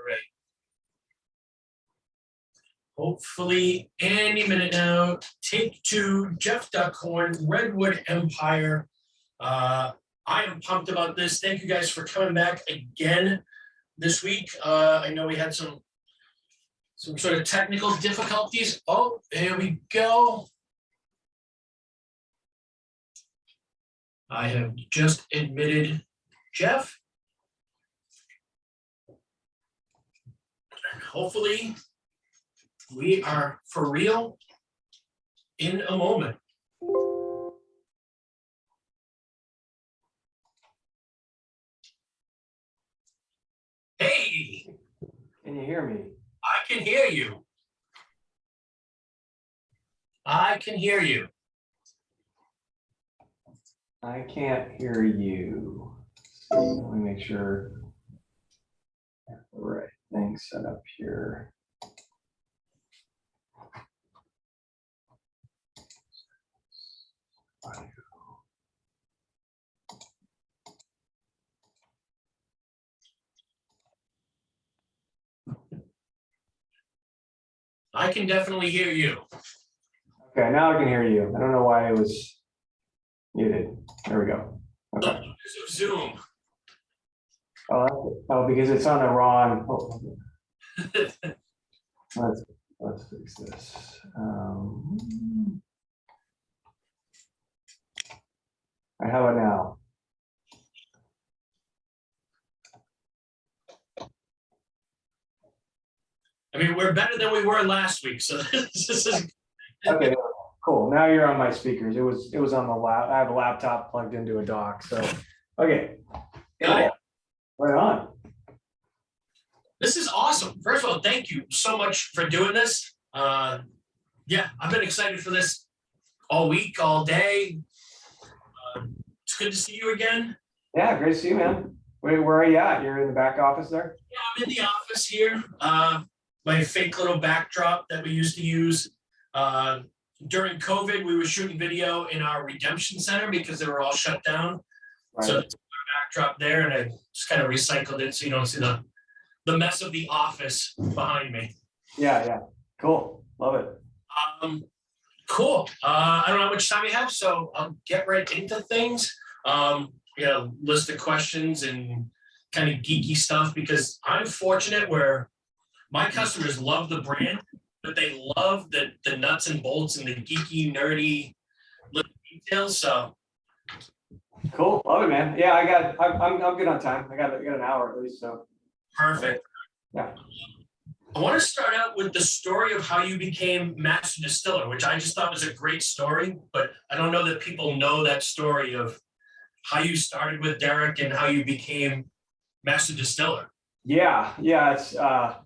right. Hopefully any minute now. Take two, Jeff Duckhorn, Redwood Empire. I am pumped about this. Thank you guys for coming back again this week. I know we had some sort of technical difficulties. Oh, here we go. I have just admitted Jeff. And hopefully we are for real in a moment. Hey! Can you hear me? I can hear you. I can hear you. I can't hear you. So let me make sure I have the right thing set up here. I can definitely hear you. Okay, now I can hear you. I don't know why it was muted. There we go. Okay. Zoom. Oh, because it's on the wrong. Oh. Let's fix this. How about now? I mean, we're better than we were last week, so this is Okay, cool. Now you're on my speakers. It was on the lap. I have a laptop plugged into a dock. So okay. good. Right on. This is awesome. First of all, thank you so much for doing this. Yeah, I've been excited for this all week, all day. It's good to see you again. Yeah, great to see you, man. Wait, where are you at? You're in the back office there? Yeah, I'm in the office here. My fake little backdrop that we used to use. During COVID, we were shooting video in our redemption center because they were all shut down. Right. So it's our backdrop there, and I just kind of recycled it so you don't see the mess of the office behind me. Yeah. Cool. Love it. Cool. I don't know how much time we have, so I'll get right into things. List of questions and kind of geeky stuff, because I'm fortunate where my customers love the brand, but they love the nuts and bolts and the geeky, nerdy little details. So cool. Love it, man. Yeah, I'm good on time. I got an hour at least. So perfect. Yeah. I want to start out with the story of how you became master distiller, which I just thought was a great story, but I don't know that people know that story of how you started with Derek and how you became master distiller. Yeah,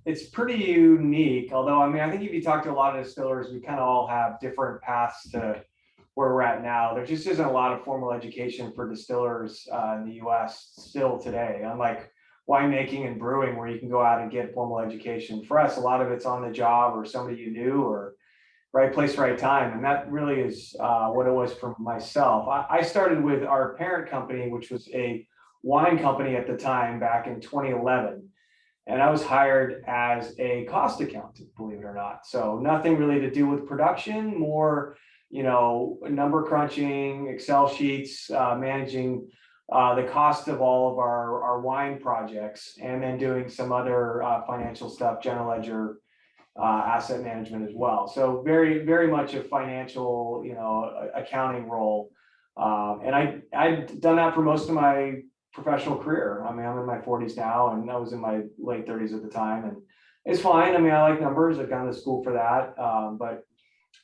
it's pretty unique. Although, I mean, I think if you talk to a lot of distillers, we kind of all have different paths to where we're at now. There just isn't a lot of formal education for distillers in the US still today, unlike winemaking and brewing, where you can go out and get formal education. For us, a lot of it's on the job or somebody you knew, or right place, right time. And that really is what it was for myself. I started with our parent company, which was a wine company at the time back in 2011. And I was hired as a cost accountant, believe it or not. So nothing really to do with production, more, number crunching, Excel sheets, managing the cost of all of our wine projects, and then doing some other financial stuff, general ledger, asset management as well. So very, very much a financial, accounting role. And I'd done that for most of my professional career. I mean, I'm in my 40s now, and I was in my late 30s at the time, and it's fine. I mean, I like numbers. I've gone to school for that, but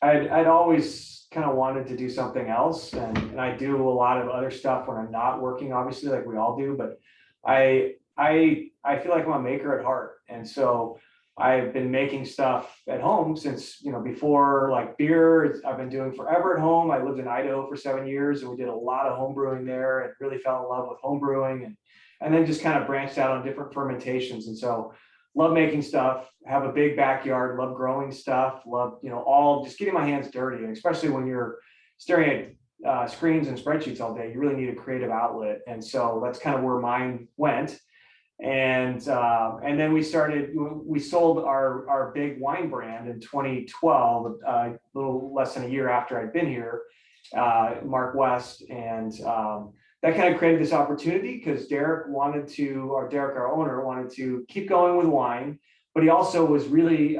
I'd always kind of wanted to do something else, and I do a lot of other stuff when I'm not working, obviously, like we all do. But I feel like I'm a maker at heart, and so I've been making stuff at home since, before, like beer, I've been doing forever at home. I lived in Idaho for 7 years, and we did a lot of home brewing there, and really fell in love with home brewing, and then just kind of branched out on different fermentations. And so love making stuff, have a big backyard, love growing stuff, love, all just getting my hands dirty. And especially when you're staring at screens and spreadsheets all day, you really need a creative outlet. And so that's kind of where mine went. And then we sold our big wine brand in 2012, a little less than a year after I'd been here, Mark West. And that kind of created this opportunity because Derek, our owner, wanted to keep going with wine, but he also was really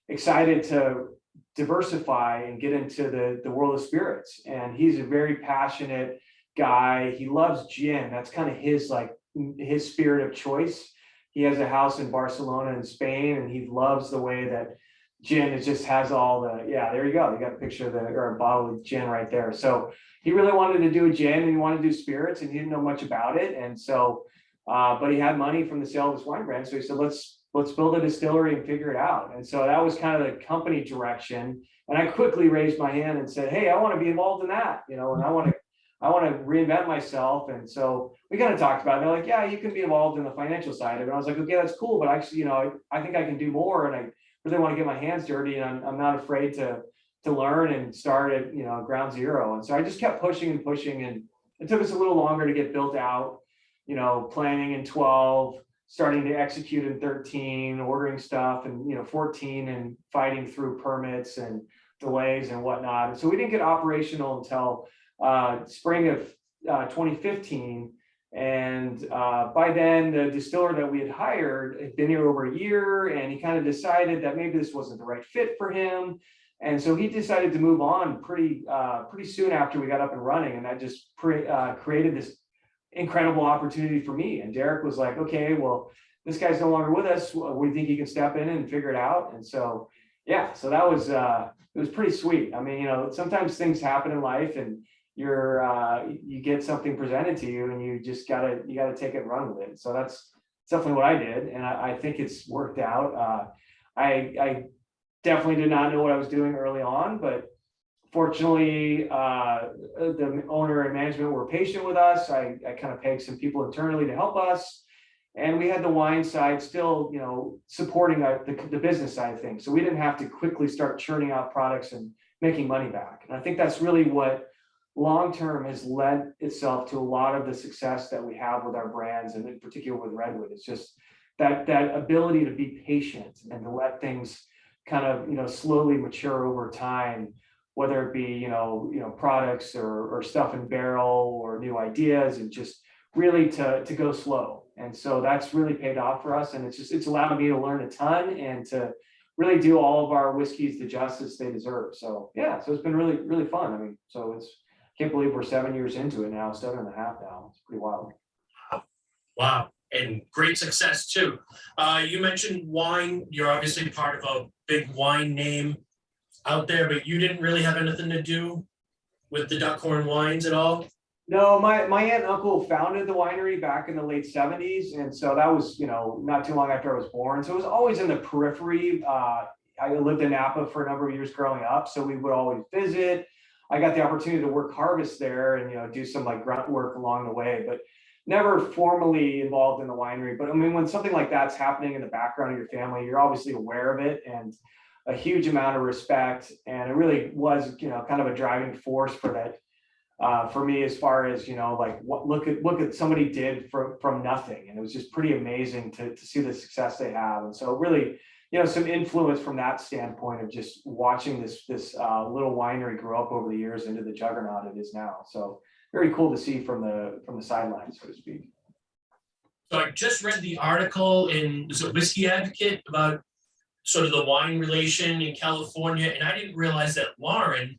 excited to diversify and get into the world of spirits. And he's a very passionate guy. He loves gin. That's kind of his spirit of choice. He has a house in Barcelona in Spain, and he loves the way that gin, it just has all the, yeah, there you go. You got a picture of or a bottle of gin right there. So he really wanted to do a gin, and he wanted to do spirits, and he didn't know much about it. And so, but he had money from the sale of his wine brand. So he said, let's build a distillery and figure it out. And so that was kind of the company direction. And I quickly raised my hand and said, hey, I want to be involved in that, and I want to reinvent myself. And so we kind of talked about it. They're like, yeah, you can be involved in the financial side of it. And I was like, okay, that's cool. But actually, I think I can do more. And I really want to get my hands dirty. And I'm not afraid to learn and start at, ground zero. And so I just kept pushing and pushing. And it took us a little longer to get built out, planning in 12, starting to execute in 13, ordering stuff, and, 14, and fighting through permits and delays and whatnot. And so we didn't get operational until spring of 2015. And by then, the distiller that we had hired had been here over a year, and he kind of decided that maybe this wasn't the right fit for him. And so he decided to move on pretty soon after we got up and running. And that just created this incredible opportunity for me. And Derek was like, okay, well, this guy's no longer with us. We think he can step in and figure it out. And so, yeah, so that was, it was pretty sweet. I mean, sometimes things happen in life, and you get something presented to you, and you gotta take it and run with it. So that's definitely what I did. And I think it's worked out. I definitely did not know what I was doing early on, but fortunately, the owner and management were patient with us. I kind of pegged some people internally to help us. And we had the wine side still, supporting the business side of things. So we didn't have to quickly start churning out products and making money back. And I think that's really what long-term has led itself to a lot of the success that we have with our brands, and in particular with Redwood. It's just that ability to be patient and to let things kind of, slowly mature over time, whether it be, products or stuff in barrel or new ideas, and just really to go slow. And so that's really paid off for us. And it's allowed me to learn a ton and to really do all of our whiskeys the justice they deserve. So yeah, so it's been really, really fun. I mean, so can't believe we're 7 years into it now, 7.5 now. It's pretty wild. Wow. And great success too. You mentioned wine. You're obviously part of a big wine name out there, but you didn't really have anything to do with the Duckhorn wines at all? No, my aunt and uncle founded the winery back in the late 70s. And so that was, not too long after I was born. So it was always in the periphery. I lived in Napa for a number of years growing up, so we would always visit. I got the opportunity to work harvest there and, do some like grunt work along the way, but never formally involved in the winery. But I mean, when something like that's happening in the background of your family, you're obviously aware of it, and a huge amount of respect. And it really was, kind of a driving force for that. For me, as far as, like look at somebody did from nothing. And it was just pretty amazing to see the success they have. And so really, some influence from that standpoint of just watching this little winery grow up over the years into the juggernaut it is now. So very cool to see from the sidelines, so to speak. So I just read the article in Whiskey Advocate about sort of the wine relation in California, and I didn't realize that Lauren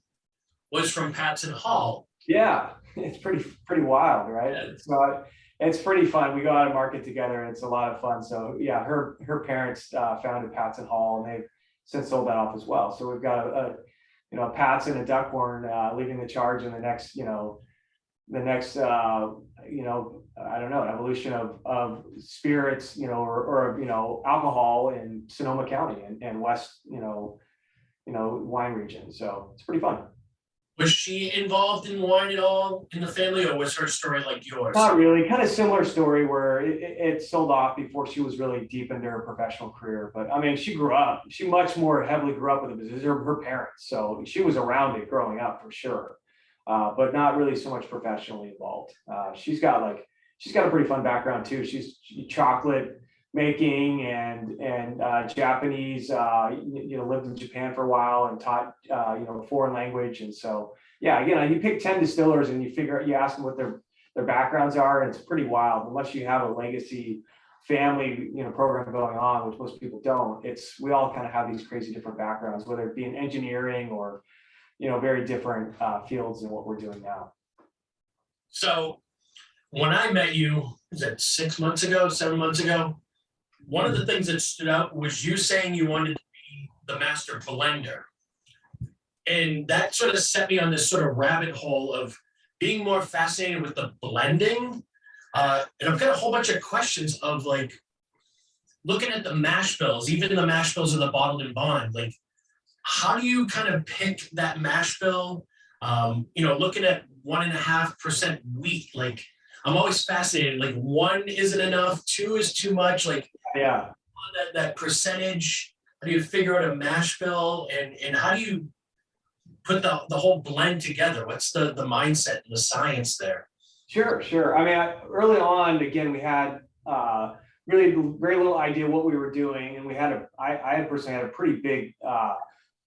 was from Patson Hall. Yeah, it's pretty wild, right? Yeah. So it's pretty fun. We go out and market together, and it's a lot of fun. So yeah, her parents founded Patson Hall, and they've since sold that off as well. So we've got a Patson and Duckhorn leading the charge in the next I don't know, evolution of spirits, or alcohol in Sonoma County and West, wine region. So it's pretty fun. Was she involved in wine at all in the family, or was her story like yours? Not really. Kind of similar story where it sold off before she was really deep into her professional career. But I mean, she much more heavily grew up with the business, her parents. So she was around it growing up for sure. But not really so much professionally involved. She's got she's got a pretty fun background too. She's chocolate making and Japanese, lived in Japan for a while and taught, foreign language. And so, yeah, again, you pick 10 distillers and you ask them what their backgrounds are, and it's pretty wild. Unless you have a legacy family, program going on, which most people don't, we all kind of have these crazy different backgrounds, whether it be in engineering or, very different fields than what we're doing now. So when I met you, was that 6 months ago, 7 months ago? One of the things that stood out was you saying you wanted to be the master blender. And that sort of set me on this sort of rabbit hole of being more fascinated with the blending. And I've got a whole bunch of questions of like looking at the mash bills, even the mash bills of the bottled and bond. Like, how do you kind of pick that mash bill? Looking at 1.5% wheat, like I'm always fascinated. Like 1 isn't enough, 2 is too much. Like, Yeah, that percentage. How do you figure out a mash bill, and how do you put the whole blend together? What's the mindset and the science there? sure. I mean, early on, again, we had really very little idea what we were doing, and I personally had a pretty big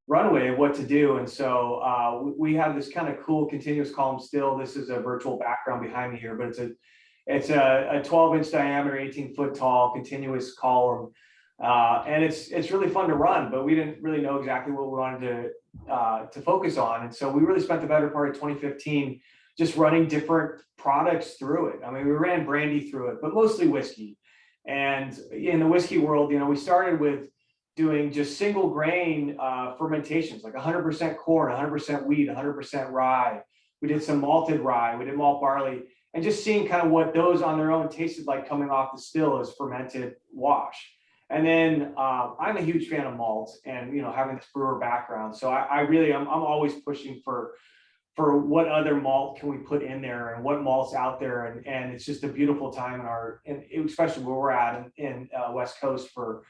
runway of what to do. And so we have this kind of cool continuous column still. This is a virtual background behind me here, but it's a 12-inch diameter, 18-foot tall continuous column. And it's really fun to run, but we didn't really know exactly what we wanted to focus on. And so we really spent the better part of 2015 just running different products through it. I mean, we ran brandy through it, but mostly whiskey. And in the whiskey world, we started with doing just single grain fermentations, like 100% corn, 100% wheat, 100% rye. We did some malted rye, we did malt barley, and just seeing kind of what those on their own tasted like coming off the still as fermented wash. And then I'm a huge fan of malt and, having this brewer background. So I'm always pushing for what other malt can we put in there and what malt's out there. And it's just a beautiful time and especially where we're at in West Coast for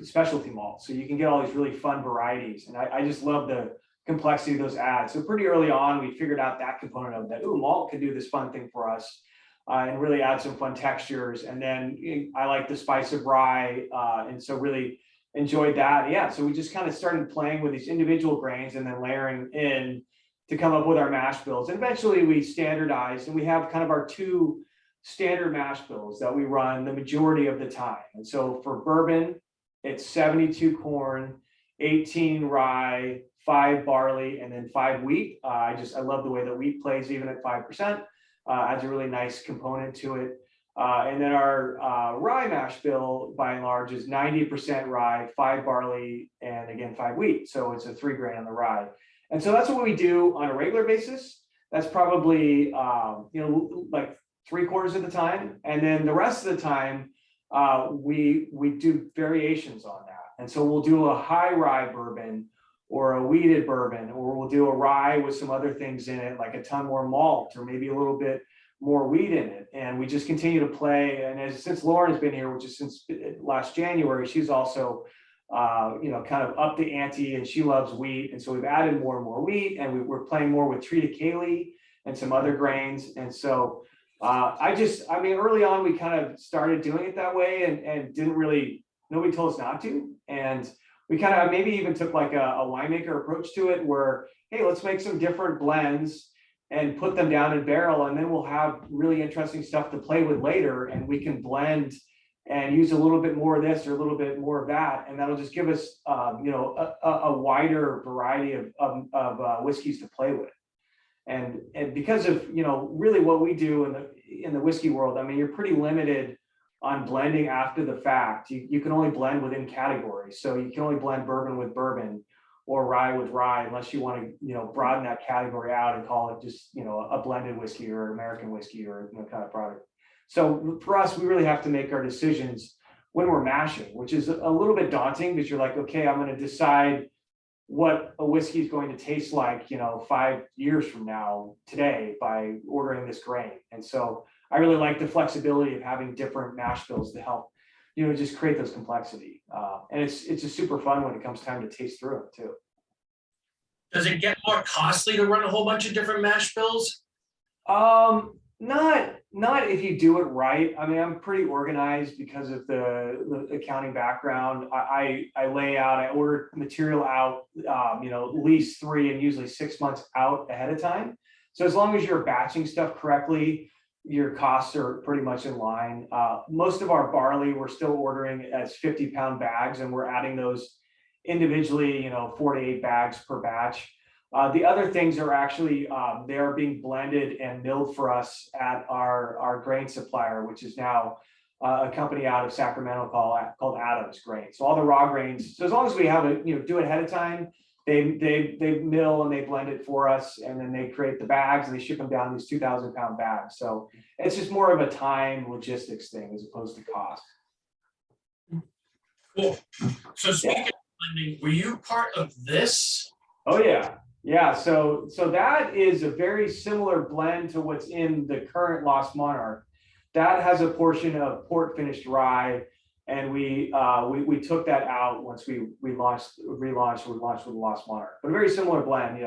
specialty malt. So you can get all these really fun varieties. And I just love the complexity of those ads. So pretty early on, we figured out that component of that. Ooh, malt could do this fun thing for us and really add some fun textures. And then I like the spice of rye. And so really enjoyed that. Yeah. So we just kind of started playing with these individual grains and then layering in to come up with our mash bills. And eventually we standardized, and we have kind of our 2 standard mash bills that we run the majority of the time. And so for bourbon, it's 72 corn, 18 rye, 5 barley, and then 5 wheat. I love the way that wheat plays even at 5%. Adds a really nice component to it. And then our rye mash bill, by and large, is 90% rye, 5 barley, and again 5 wheat. So it's a 3 grain on the rye. And so that's what we do on a regular basis. That's probably like 3/4 of the time, and then the rest of the time we do variations on that. And so we'll do a high rye bourbon or a wheated bourbon, or we'll do a rye with some other things in it, like a ton more malt or maybe a little bit more wheat in it. And we just continue to play. And since Lauren has been here, which is since last January, she's also kind of up the ante, and she loves wheat. And so we've added more and more wheat, and we're playing more with triticale and some other grains. And so early on, we kind of started doing it that way and nobody told us not to. And we kind of maybe even took like a winemaker approach to it where, hey, let's make some different blends and put them down in barrel. And then we'll have really interesting stuff to play with later. And we can blend and use a little bit more of this or a little bit more of that. And that'll just give us, a wider variety of whiskeys to play with. And because of, really what we do in the whiskey world, I mean, you're pretty limited on blending after the fact. You can only blend within categories. So you can only blend bourbon with bourbon or rye with rye, unless you want to, broaden that category out and call it just, a blended whiskey or American whiskey or kind of product. So for us, we really have to make our decisions when we're mashing, which is a little bit daunting because you're like, okay, I'm going to decide what a whiskey is going to taste like, 5 years from now today by ordering this grain. And so I really like the flexibility of having different mash bills to help, just create those complexity. And it's just super fun when it comes time to taste through it too. Does it get more costly to run a whole bunch of different mash bills? Not Not if you do it right. I mean, I'm pretty organized because of the accounting background. I lay out, I order material out, at least 3 and usually 6 months out ahead of time. So as long as you're batching stuff correctly, your costs are pretty much in line. Most of our barley, we're still ordering as 50-pound bags, and we're adding those individually, 4 to 8 bags per batch. The other things are actually, they are being blended and milled for us at our grain supplier, which is now a company out of Sacramento called Adams Grain. So all the raw grains, so as long as we have it, do it ahead of time, they mill and they blend it for us, and then they create the bags and they ship them down these 2,000-pound bags. So it's just more of a time logistics thing as opposed to cost. Cool. So speaking of blending, were you part of this? Oh yeah. Yeah, so that is a very similar blend to what's in the current Lost Monarch. That has a portion of port finished rye, and we took that out once we relaunched with the Lost Monarch. But a very similar blend.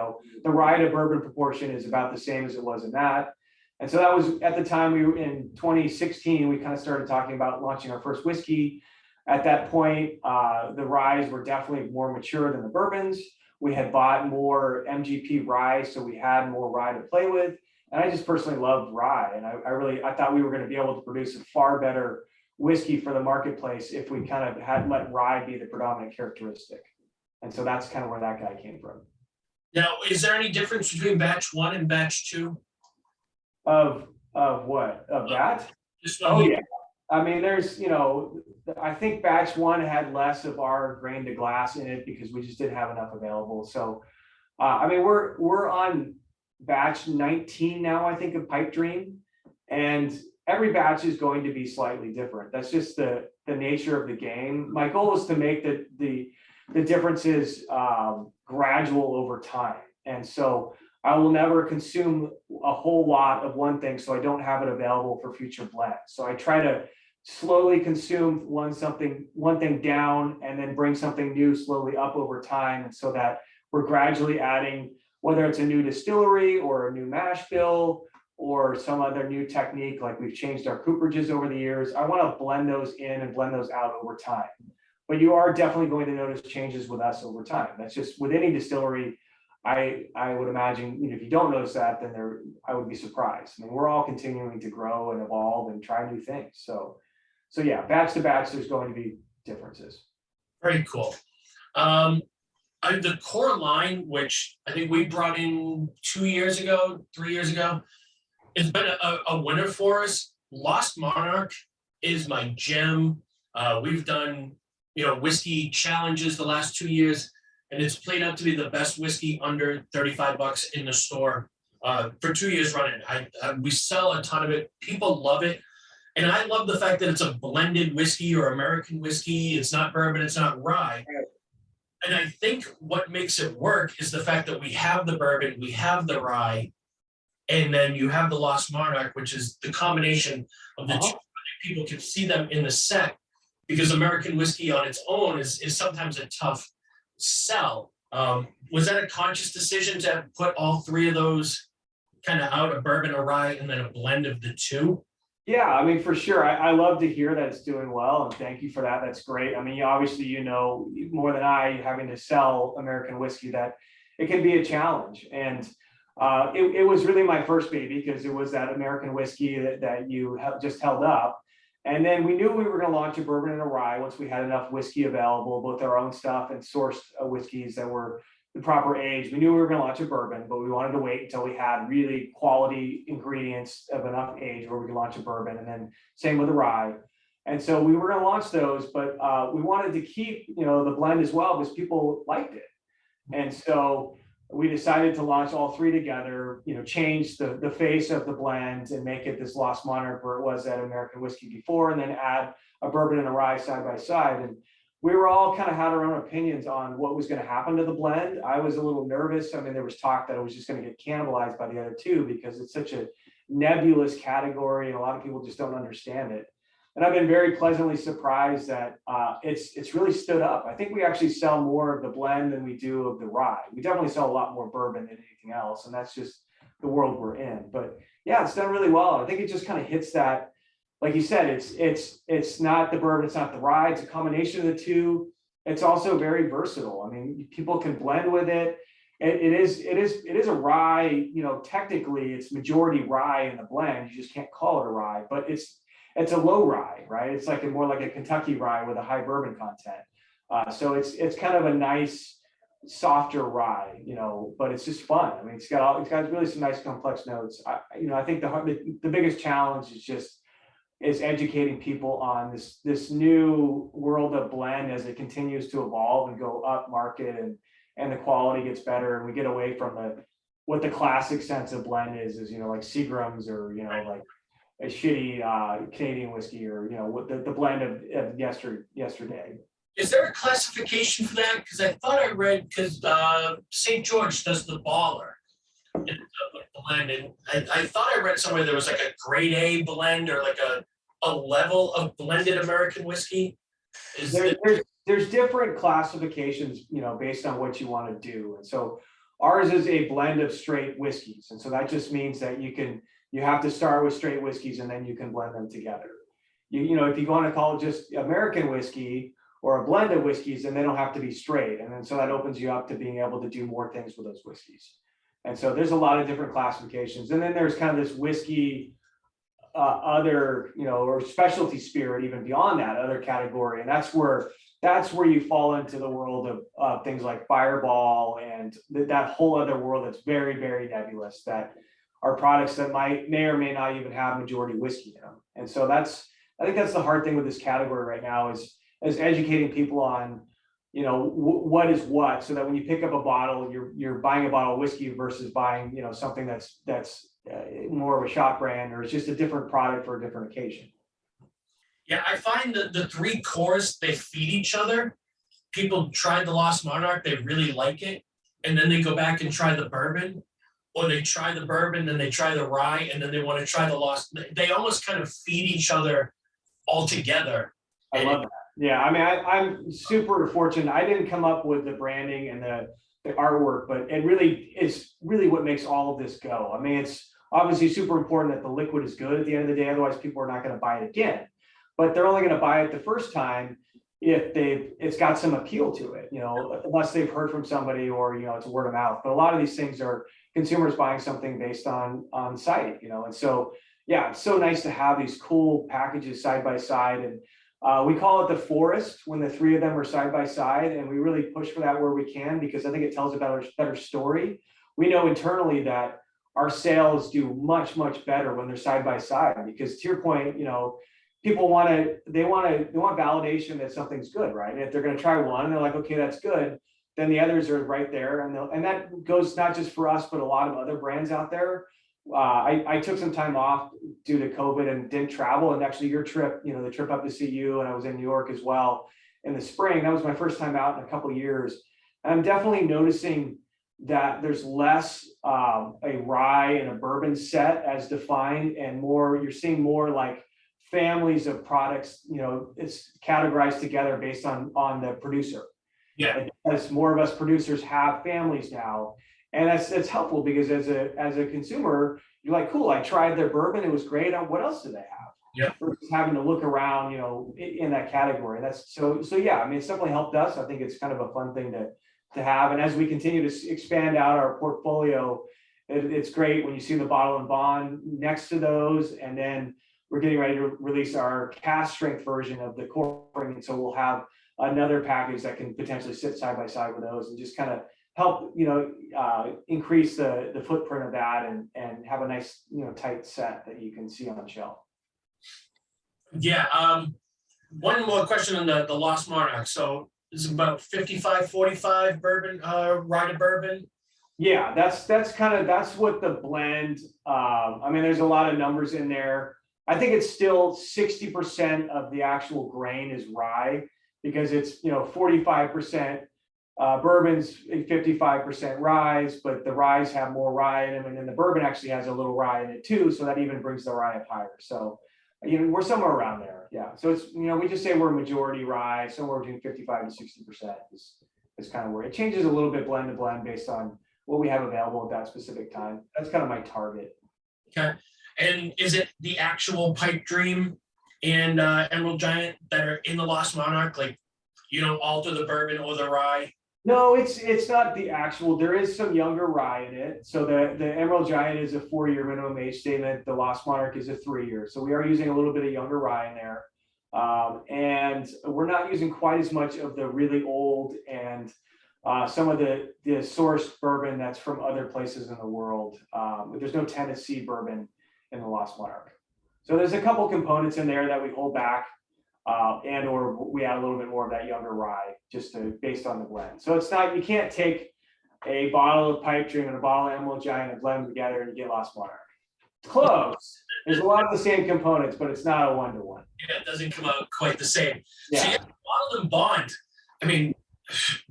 The rye to bourbon proportion is about the same as it was in that. And so that was at the time we were in 2016. We kind of started talking about launching our first whiskey. At that point, the ryes were definitely more mature than the bourbons. We had bought more MGP rye, so we had more rye to play with. And I just personally loved rye. And I thought we were going to be able to produce a far better whiskey for the marketplace if we kind of had let rye be the predominant characteristic. And so that's kind of where that guy came from. Now, is there any difference between batch 1 and batch 2? Of what? Of that? Oh, yeah. I mean, there's, I think batch 1 had less of our grain to glass in it because we just didn't have enough available. So, I mean, we're on batch 19 now, I think, of Pipe Dream, and every batch is going to be slightly different. That's just the nature of the game. My goal is to make the differences gradual over time, and so I will never consume a whole lot of one thing, so I don't have it available for future blends. So I try to slowly consume one thing down and then bring something new slowly up over time, and so that we're gradually adding, whether it's a new distillery or a new mash bill or some other new technique, like we've changed our cooperages over the years. I want to blend those in and blend those out over time. But you are definitely going to notice changes with us over time. That's just with any distillery. I would imagine, if you don't notice that, then I would be surprised. I mean, we're all continuing to grow and evolve and try new things. So yeah, batch to batch, there's going to be differences. Very cool. The core line, which I think we brought in 3 years ago, has been a winner for us. Lost Monarch is my gem. We've done, whiskey challenges the last 2 years, and it's played out to be the best whiskey under $35 in the store for 2 years running. We sell a ton of it. People love it. And I love the fact that it's a blended whiskey or American whiskey. It's not bourbon, it's not rye. And I think what makes it work is the fact that we have the bourbon, we have the rye, and then you have the Lost Monarch, which is the combination of the two. People can see them in the set, because American whiskey on its own is sometimes a tough sell. Was that a conscious decision to put all three of those kind of out, a bourbon, a rye, and then a blend of the two? Yeah, I mean, for sure. I love to hear that it's doing well, and thank you for that. That's great. I mean, obviously, more than I, having to sell American whiskey, that it can be a challenge. And it was really my first baby, because it was that American whiskey that you have just held up. And then we knew we were going to launch a bourbon and a rye once we had enough whiskey available, both our own stuff and sourced whiskeys that were the proper age. We knew we were going to launch a bourbon, but we wanted to wait until we had really quality ingredients of enough age where we could launch a bourbon, and then same with the rye. And so we were going to launch those, but we wanted to keep, the blend as well, because people liked it. And so we decided to launch all three together, change the face of the blend and make it this Lost Monarch where it was that American whiskey before, and then add a bourbon and a rye side by side. And we were all kind of had our own opinions on what was going to happen to the blend. I was a little nervous. I mean, there was talk that it was just going to get cannibalized by the other two, because it's such a nebulous category and a lot of people just don't understand it. And I've been very pleasantly surprised that it's really stood up. I think we actually sell more of the blend than we do of the rye. We definitely sell a lot more bourbon than anything else, and that's just the world we're in. But Yeah, it's done really well. I think it just kind of hits that, like you said, it's not the bourbon, it's not the rye, it's a combination of the two. It's also very versatile. I mean, people can blend with it. It is a rye, technically it's majority rye in the blend. You just can't call it a rye, but it's a low rye, right? It's like more like a Kentucky rye with a high bourbon content. So it's kind of a nice, softer rye, but it's just fun. I mean, it's got really some nice complex notes. I think the biggest challenge is educating people on this new world of blend as it continues to evolve and go up market, and the quality gets better, and we get away from what the classic sense of blend is like Seagrams, or like a shitty Canadian whiskey, or what the blend of yesterday. Is there a classification for that? Because I thought I read, because St. George does the baller in the blend, and I thought I read somewhere there was like a grade A blend, or like a level of blended American whiskey. There's different classifications, based on what you want to do. And so ours is a blend of straight whiskeys. And so that just means that you have to start with straight whiskeys, and then you can blend them together. If you want to call it just American whiskey or a blend of whiskeys, then they don't have to be straight. And then so that opens you up to being able to do more things with those whiskeys. And so there's a lot of different classifications. And then there's kind of this whiskey, other, or specialty spirit, even beyond that other category. And that's where you fall into the world of things like Fireball, and that whole other world that's very, very nebulous, that are products that may or may not even have majority whiskey in them. And so I think that's the hard thing with this category right now, is educating people on, what is what, so that when you pick up a bottle, you're buying a bottle of whiskey versus buying, something that's more of a shop brand, or it's just a different product for a different occasion. Yeah, I find that the three cores, they feed each other. People try the Lost Monarch, they really like it, and then they go back and try the bourbon, or they try the bourbon, then they try the rye, and then they want to try the Lost. They almost kind of feed each other all together. I love that. Yeah, I mean, I'm super fortunate. I didn't come up with the branding and the artwork, but it really is what makes all of this go. I mean, it's obviously super important that the liquid is good at the end of the day. Otherwise, people are not going to buy it again. But they're only going to buy it the first time if it's got some appeal to it, unless they've heard from somebody, or it's word of mouth. But a lot of these things are consumers buying something based on sight, and so yeah, it's so nice to have these cool packages side by side. And we call it the forest when the three of them are side by side, and we really push for that where we can, because I think it tells a better story. We know internally that our sales do much, much better when they're side by side, because to your point, people want validation that something's good, right? And if they're going to try one and they're like, okay, that's good, then the others are right there, and that goes not just for us, but a lot of other brands out there. I took some time off due to COVID and didn't travel, and actually your trip, the trip up to see you, and I was in New York as well in the spring. That was my first time out in a couple of years. And I'm definitely noticing that there's less a rye and a bourbon set as defined, and more, you're seeing more like families of products, it's categorized together based on the producer. Yeah. As more of us producers have families now. And that's helpful, because as a consumer, you're like, cool, I tried their bourbon, it was great. What else do they have? Yeah. Versus having to look around, in that category. That's so yeah, I mean, it's definitely helped us. I think it's kind of a fun thing to have. And as we continue to expand out our portfolio, it's great when you see the bottle and bond next to those. And then we're getting ready to release our Cask Strength version of the core. And so we'll have another package that can potentially sit side by side with those, and just kind of help increase the footprint of that, and have a nice tight set that you can see on the shelf. Yeah. One more question on the Lost Monarch. So it's about 55-45 bourbon, rye to bourbon. Yeah, that's what the blend. I mean, there's a lot of numbers in there. I think it's still 60% of the actual grain is rye, because it's 45% bourbons, 55% rye, but the ryes have more rye in them, and then the bourbon actually has a little rye in it too, so that even brings the rye up higher. So we're somewhere around there. Yeah, so it's we just say we're majority rye, somewhere between 55 to 60% is kind of where it changes a little bit blend to blend based on what we have available at that specific time. That's kind of my target. Okay. And is it the actual Pipe Dream and Emerald Giant that are in the Lost Monarch? Like, you don't alter the bourbon or the rye? No, it's not the actual. There is some younger rye in it. So the Emerald Giant is a 4-year minimum age statement. The Lost Monarch is a 3-year. So we are using a little bit of younger rye in there, and we're not using quite as much of the really old and some of the sourced bourbon that's from other places in the world. There's no Tennessee bourbon in the Lost Monarch. So there's a couple components in there that we hold back. And or we add a little bit more of that younger rye just based on the blend. So it's not, you can't take a bottle of Pipe Dream and a bottle of Emerald Giant and blend them together and you get Lost Monarch. It's close. There's a lot of the same components, but it's not a 1-to-1. Yeah, it doesn't come out quite the same. Yeah. So yeah, Bottled and Bond. I mean,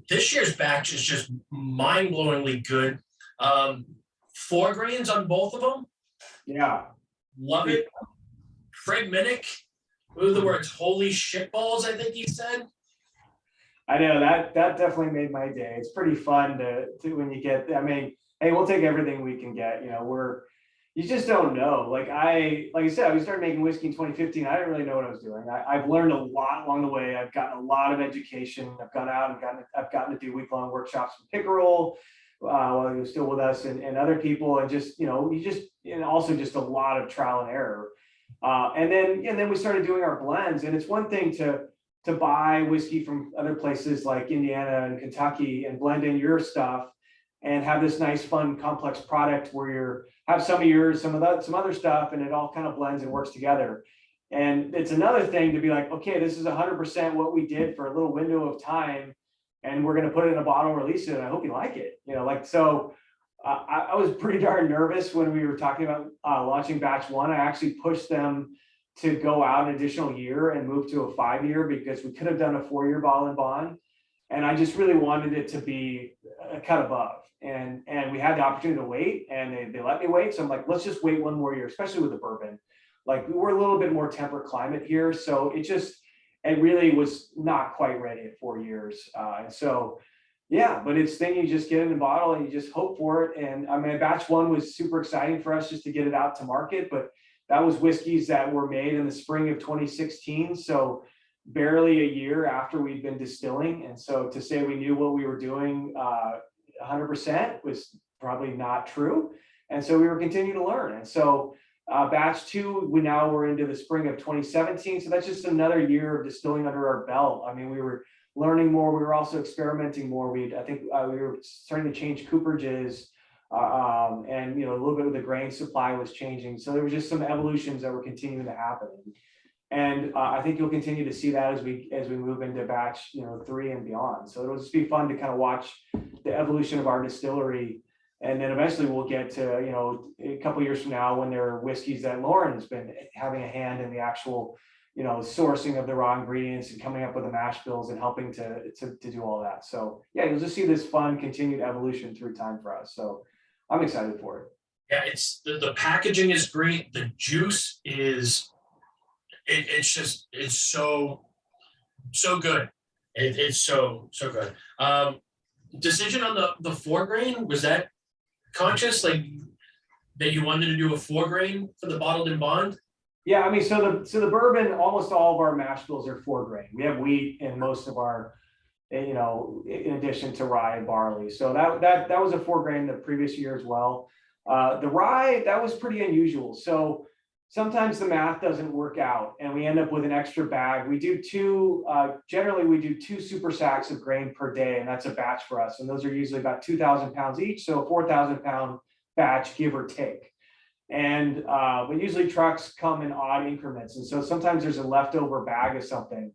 this year's batch is just mind-blowingly good. 4 grains on both of them. Yeah. Love it. Fred Minnick. What were the words? Holy shitballs, I think he said. I know that definitely made my day. It's pretty fun to when you get, I mean, hey, we'll take everything we can get. You know, you just don't know. Like I said, we started making whiskey in 2015. I didn't really know what I was doing. I've learned a lot along the way. I've gotten a lot of education. I've gone out and I've gotten to do week-long workshops with Pickerel while he was still with us and other people. And just, and also just a lot of trial and error. And then we started doing our blends, and it's one thing to buy whiskey from other places like Indiana and Kentucky and blend in your stuff and have this nice, fun, complex product where you have some of yours, some other stuff, and it all kind of blends and works together. And it's another thing to be like, okay, this is 100% what we did for a little window of time, and we're going to put it in a bottle, release it, and I hope you like it. So. I was pretty darn nervous when we were talking about launching batch 1. I actually pushed them to go out an additional year and move to a 5-year because we could have done a 4-year bottle and bond. And I just really wanted it to be a cut above. And we had the opportunity to wait, and they let me wait. So I'm like, let's just wait 1 more year, especially with the bourbon. Like, we're a little bit more temperate climate here. So it really was not quite ready at 4 years. And so, yeah, but it's thing you just get in a bottle and you just hope for it. And I mean, batch 1 was super exciting for us just to get it out to market, but that was whiskeys that were made in the spring of 2016. So barely a year after we'd been distilling. And so to say we knew what we were doing 100% was probably not true. And so we were continuing to learn. And so batch 2, we're into the spring of 2017. So that's just another year of distilling under our belt. I mean, we were learning more. We were also experimenting more. I think we were starting to change cooperages, and a little bit of the grain supply was changing. So there was just some evolutions that were continuing to happen, and I think you'll continue to see that as we move into batch 3 and beyond. So it'll just be fun to kind of watch the evolution of our distillery, and then eventually we'll get to a couple of years from now when there are whiskeys that Lauren's been having a hand in the actual sourcing of the raw ingredients and coming up with the mash bills and helping to do all that. So yeah, you'll just see this fun continued evolution through time for us. So I'm excited for it. Yeah, it's the packaging is great. The juice is it's so good. It's so good. Decision on the 4 grain, was that conscious, like that you wanted to do a 4 grain for the bottled and bond? Yeah, I mean, so the bourbon, almost all of our mash bills are 4 grain. We have wheat in most of our, in addition to rye and barley. So that was a 4 grain the previous year as well. The rye, that was pretty unusual. So sometimes the math doesn't work out and we end up with an extra bag. We do generally we do 2 super sacks of grain per day, and that's a batch for us. And those are usually about 2,000 pounds each. So a 4,000 pound batch, give or take. And but usually trucks come in odd increments. And so sometimes there's a leftover bag of something.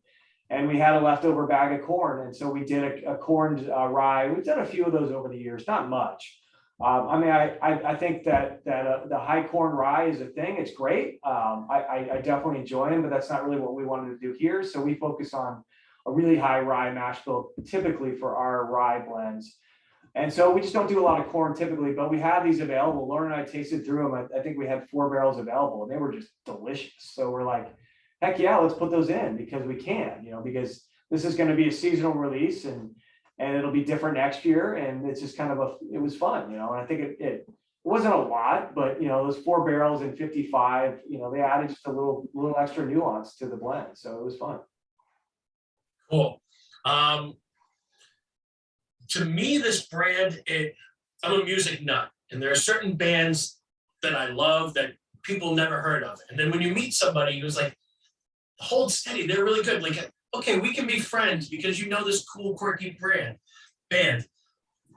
And we had a leftover bag of corn. And so we did a corned rye. We've done a few of those over the years, not much. I mean, I think that the high corn rye is a thing. It's great. I definitely enjoy them, but that's not really what we wanted to do here. So we focus on a really high rye mash bill, typically for our rye blends. And so we just don't do a lot of corn typically, but we have these available. Lauren and I tasted through them. I think we had 4 barrels available and they were just delicious. So we're like, heck yeah, let's put those in because we can, because this is going to be a seasonal release and it'll be different next year. And it's just kind of it was fun, and I think wasn't a lot, but those 4 barrels in 55, they added just a little extra nuance to the blend. So it was fun. Cool. To me, this brand, I'm a music nut, and there are certain bands that I love that people never heard of. And then when you meet somebody who's like, hold steady, they're really good. Like, okay, we can be friends because you know this cool, quirky band.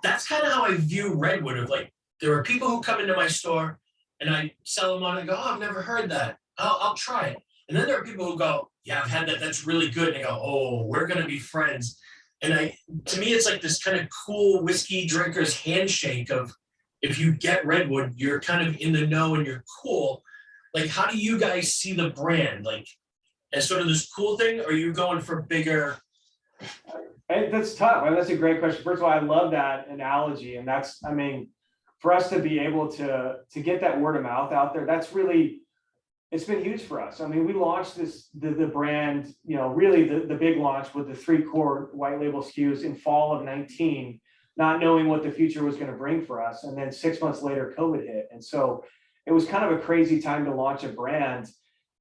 That's kind of how I view Redwood. Of like, there are people who come into my store and I sell them on and go, oh, I've never heard that. I'll try it. And then there are people who go, yeah, I've had that. That's really good. And they go, oh, we're going to be friends. And to me, it's like this kind of cool whiskey drinker's handshake of, if you get Redwood, you're kind of in the know and you're cool. Like, how do you guys see the brand? Like, as sort of this cool thing, or are you going for bigger? That's tough. That's a great question. First of all, I love that analogy. And that's, for us to be able to get that word of mouth out there, that's really, it's been huge for us. We launched the brand, really the big launch with the 3 core white label SKUs in fall of 19, not knowing what the future was going to bring for us. And then 6 months later, COVID hit. And so it was kind of a crazy time to launch a brand.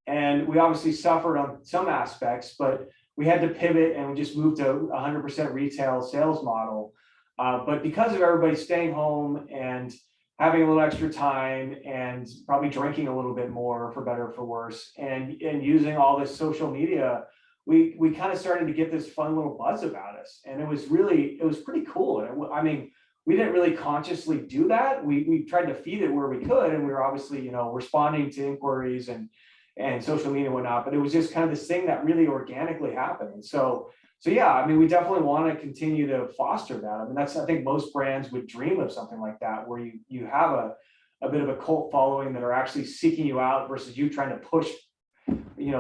And we obviously suffered on some aspects, but we had to pivot and we just moved to 100% retail sales model. But because of everybody staying home and having a little extra time and probably drinking a little bit more, for better or for worse, and using all this social media, we kind of started to get this fun little buzz about us. And it was pretty cool. And we didn't really consciously do that. We tried to feed it where we could, and we were obviously, responding to inquiries and social media and whatnot, but it was just kind of this thing that really organically happened. And so yeah, we definitely want to continue to foster that. I think most brands would dream of something like that, where you have a bit of a cult following that are actually seeking you out versus you trying to push,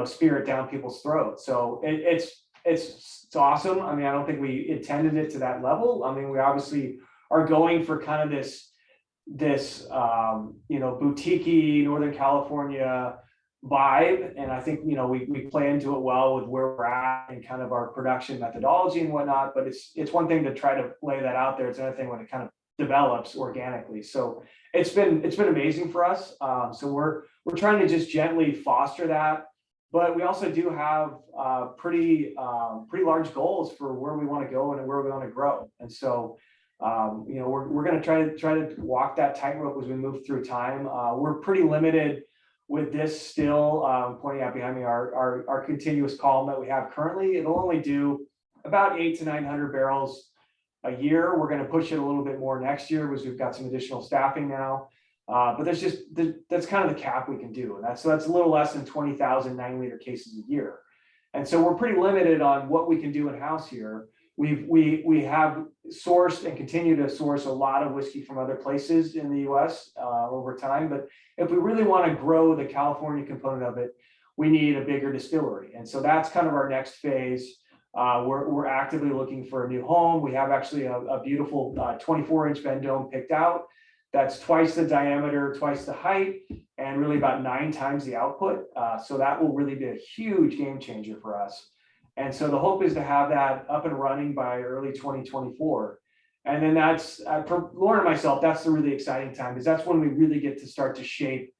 spirit down people's throats. So it's awesome. I don't think we intended it to that level. We obviously are going for kind of this boutique-y Northern California vibe, and I think we play into it well with where we're at and kind of our production methodology and whatnot. But it's one thing to try to lay that out there. It's another thing when it kind of develops organically. So it's been amazing for us. So we're trying to just gently foster that, but we also do have pretty large goals for where we want to go and where we want to grow. And so we're going to try to walk that tightrope as we move through time. We're pretty limited with this still, pointing out behind me, our continuous column that we have currently. It'll only do about 800 to 900 barrels a year. We're going to push it a little bit more next year because we've got some additional staffing now. But that's kind of the cap we can do. And that's a little less than 20,000 9-liter cases a year. And so we're pretty limited on what we can do in-house here. We have sourced and continue to source a lot of whiskey from other places in the US over time. But if we really want to grow the California component of it, we need a bigger distillery. And so that's kind of our next phase. We're actively looking for a new home. We have actually a beautiful 24-inch bend dome picked out. That's twice the diameter, twice the height, and really about 9 times the output. So that will really be a huge game changer for us. And so the hope is to have that up and running by early 2024. And then that's, for Lauren and myself, that's the really exciting time, because that's when we really get to start to shape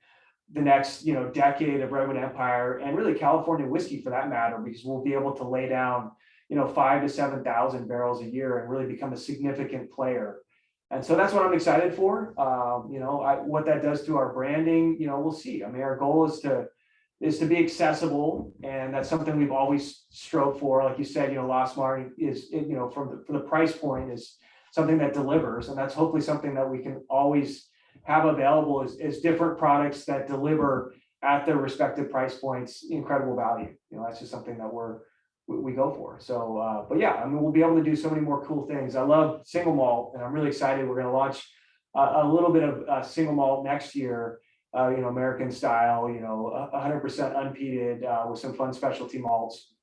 the next, decade of Redwood Empire, and really California whiskey for that matter, because we'll be able to lay down, 5,000 to 7,000 barrels a year and really become a significant player. And so that's what I'm excited for. What that does to our branding, we'll see. Our goal is to be accessible, and that's something we've always strove for. Like you said, Lost Martin is, for the price point, is something that delivers, and that's hopefully something that we can always have available is different products that deliver at their respective price points, incredible value. That's just something that we go for. So, but yeah, we'll be able to do so many more cool things. I love single malt, and I'm really excited. We're going to launch a little bit of single malt next year. American style, 100% unpeated with some fun specialty malts,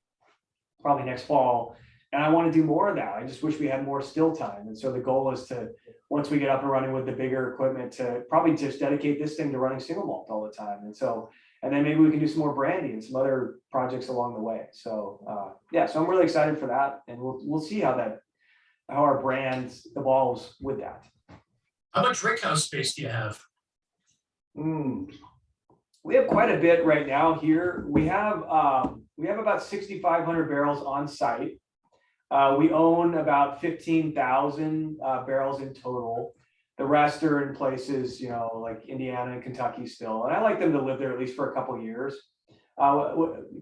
probably next fall. And I want to do more of that. I just wish we had more still time. And so the goal is to, once we get up and running with the bigger equipment, to probably just dedicate this thing to running single malt all the time. And then maybe we can do some more brandy and some other projects along the way. So so I'm really excited for that. And we'll see how our brand evolves with that. How much rickhouse space do you have? We have quite a bit right now here. We have about 6,500 barrels on site. We own about 15,000 barrels in total. The rest are in places, like Indiana and Kentucky still. And I like them to live there at least for a couple of years.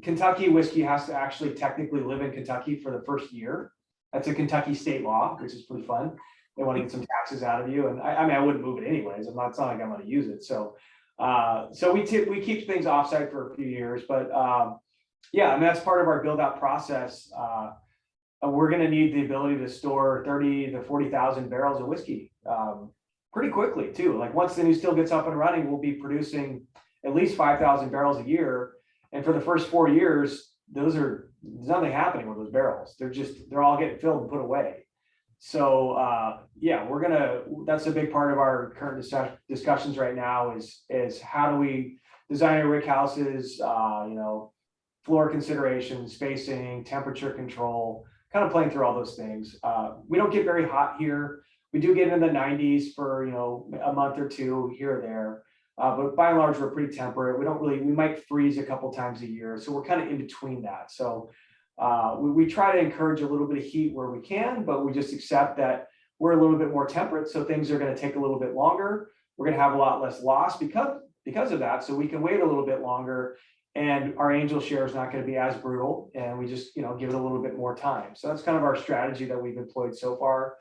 Kentucky whiskey has to actually technically live in Kentucky for the first year. That's a Kentucky state law, which is pretty fun. They want to get some taxes out of you. And I wouldn't move it anyways. It's not like I'm going to use it. So we keep things offsite for a few years, but yeah, that's part of our build out process. We're going to need the ability to store 30 to 40,000 barrels of whiskey pretty quickly too. Like once the new still gets up and running, we'll be producing at least 5,000 barrels a year. And for the first 4 years, there's nothing happening with those barrels. They're all getting filled and put away. So yeah, that's a big part of our current discussions right now is how do we design our rick houses, floor considerations, spacing, temperature control, kind of playing through all those things. We don't get very hot here. We do get in the 90s for, a month or two here or there. But by and large, we're pretty temperate. We might freeze a couple times a year. So we're kind of in between that. So we try to encourage a little bit of heat where we can, but we just accept that we're a little bit more temperate. So things are going to take a little bit longer. We're going to have a lot less loss because of that. So we can wait a little bit longer and our angel share is not going to be as brutal. And we just, give it a little bit more time. So that's kind of our strategy that we've employed so far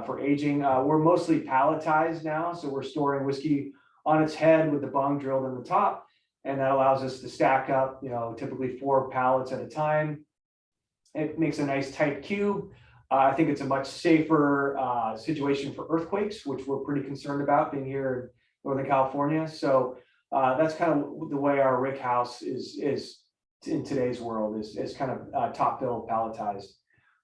for aging. We're mostly palletized now. So we're storing whiskey on its head with the bung drilled in the top. And that allows us to stack up, typically 4 pallets at a time. It makes a nice tight cube. I think it's a much safer situation for earthquakes, which we're pretty concerned about being here in Northern California. So that's kind of the way our rick house is in today's world is kind of top fill palletized.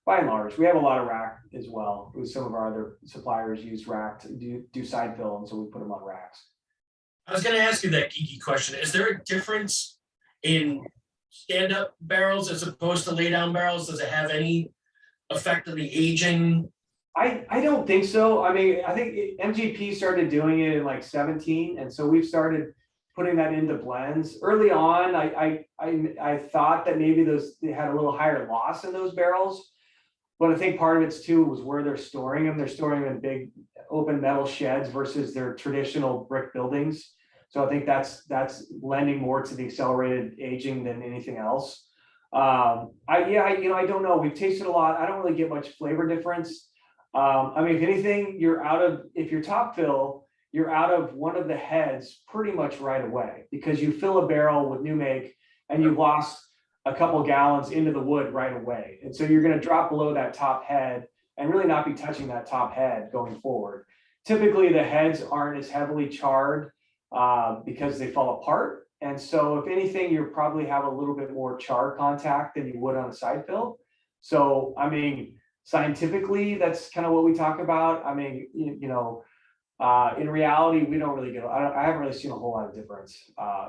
By and large, we have a lot of rack as well. With some of our other suppliers use rack to do side fill, and so we put them on racks. I was going to ask you that geeky question. Is there a difference in stand-up barrels as opposed to lay-down barrels? Does it have any effect on the aging? I don't think so. I mean, I think MGP started doing it in like 17, and so we've started putting that into blends. Early on, I thought that maybe they had a little higher loss in those barrels, but I think part of it's too was where they're storing them. They're storing them in big open metal sheds versus their traditional brick buildings. So I think that's lending more to the accelerated aging than anything else. I don't know. We've tasted a lot. I don't really get much flavor difference. I mean, if anything, if you're top fill, you're out of one of the heads pretty much right away because you fill a barrel with new make and you've lost a couple gallons into the wood right away. And so you're going to drop below that top head and really not be touching that top head going forward. Typically, the heads aren't as heavily charred because they fall apart. And so if anything, you probably have a little bit more char contact than you would on a side fill. So, I mean, scientifically, that's kind of what we talk about. I mean, in reality, we don't really I haven't really seen a whole lot of difference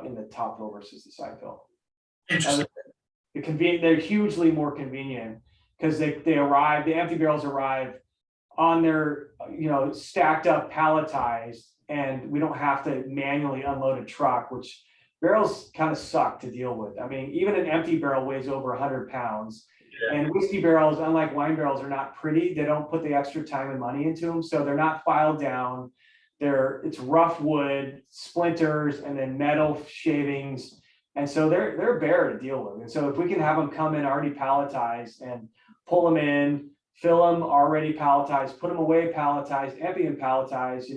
in the top fill versus the side fill. Interesting. They're hugely more convenient because they arrive, the empty barrels arrive on their, stacked up palletized, and we don't have to manually unload a truck, which barrels kind of suck to deal with. I mean, even an empty barrel weighs over 100 pounds. Yeah. And whiskey barrels, unlike wine barrels, are not pretty. They don't put the extra time and money into them. So they're not filed down. It's rough wood, splinters, and then metal shavings. And so they're bare to deal with. And so if we can have them come in already palletized and pull them in, fill them already palletized, put them away palletized, empty and palletized,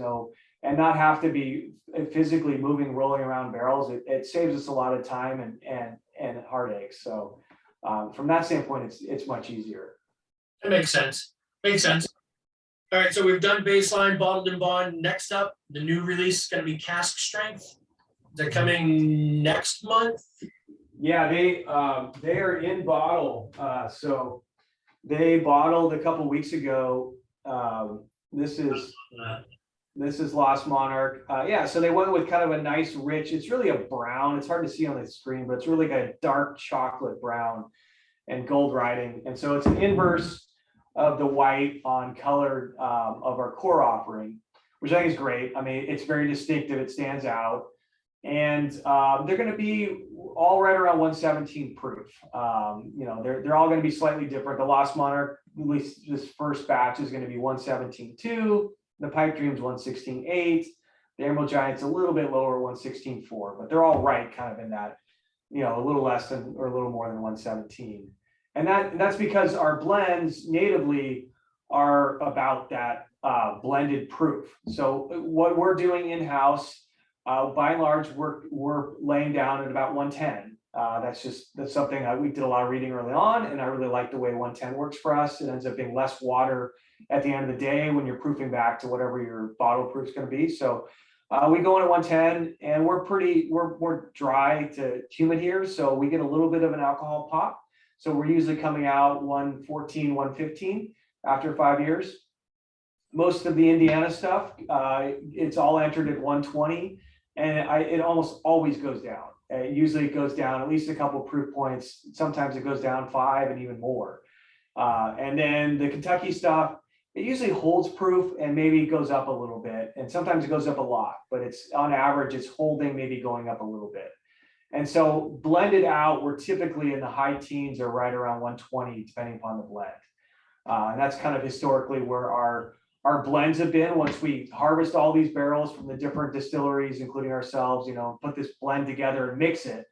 and not have to be physically moving, rolling around barrels, it saves us a lot of time and heartache. So from that standpoint, it's much easier. That makes sense. All right, so we've done baseline, bottled and bond. Next up, the new release is going to be Cask Strength. They're coming next month. Yeah, they are in bottle. So they bottled a couple weeks ago. This is Lost Monarch. So they went with kind of a nice rich, it's really a brown. It's hard to see on the screen, but it's really like a dark chocolate brown and gold writing. And so it's an inverse of the white on color of our core offering, which I think is great. I mean, it's very distinctive. It stands out. And they're going to be all right around 117 proof. They're all going to be slightly different. The Lost Monarch, at least this first batch, is going to be 117.2. The Pipe Dream's 116.8. The Emerald Giant's a little bit lower, 116.4, but they're all right kind of in that, a little less than or a little more than 117. And that's because our blends natively are about that blended proof. So what we're doing in-house, by and large, we're laying down at about 110. That's something that we did a lot of reading early on, and I really like the way 110 works for us. It ends up being less water at the end of the day when you're proofing back to whatever your bottle proof is going to be. So we go in at 110, and we're dry to humid here, so we get a little bit of an alcohol pop. So we're usually coming out 114, 115 after 5 years. Most of the Indiana stuff, it's all entered at 120, and it almost always goes down. Usually it goes down at least a couple of proof points. Sometimes it goes down 5 and even more. And then the Kentucky stuff, it usually holds proof and maybe goes up a little bit. And sometimes it goes up a lot, but it's on average, it's holding, maybe going up a little bit. And so blended out, we're typically in the high teens or right around 120, depending upon the blend. And that's kind of historically where our blends have been. Once we harvest all these barrels from the different distilleries, including ourselves, put this blend together and mix it.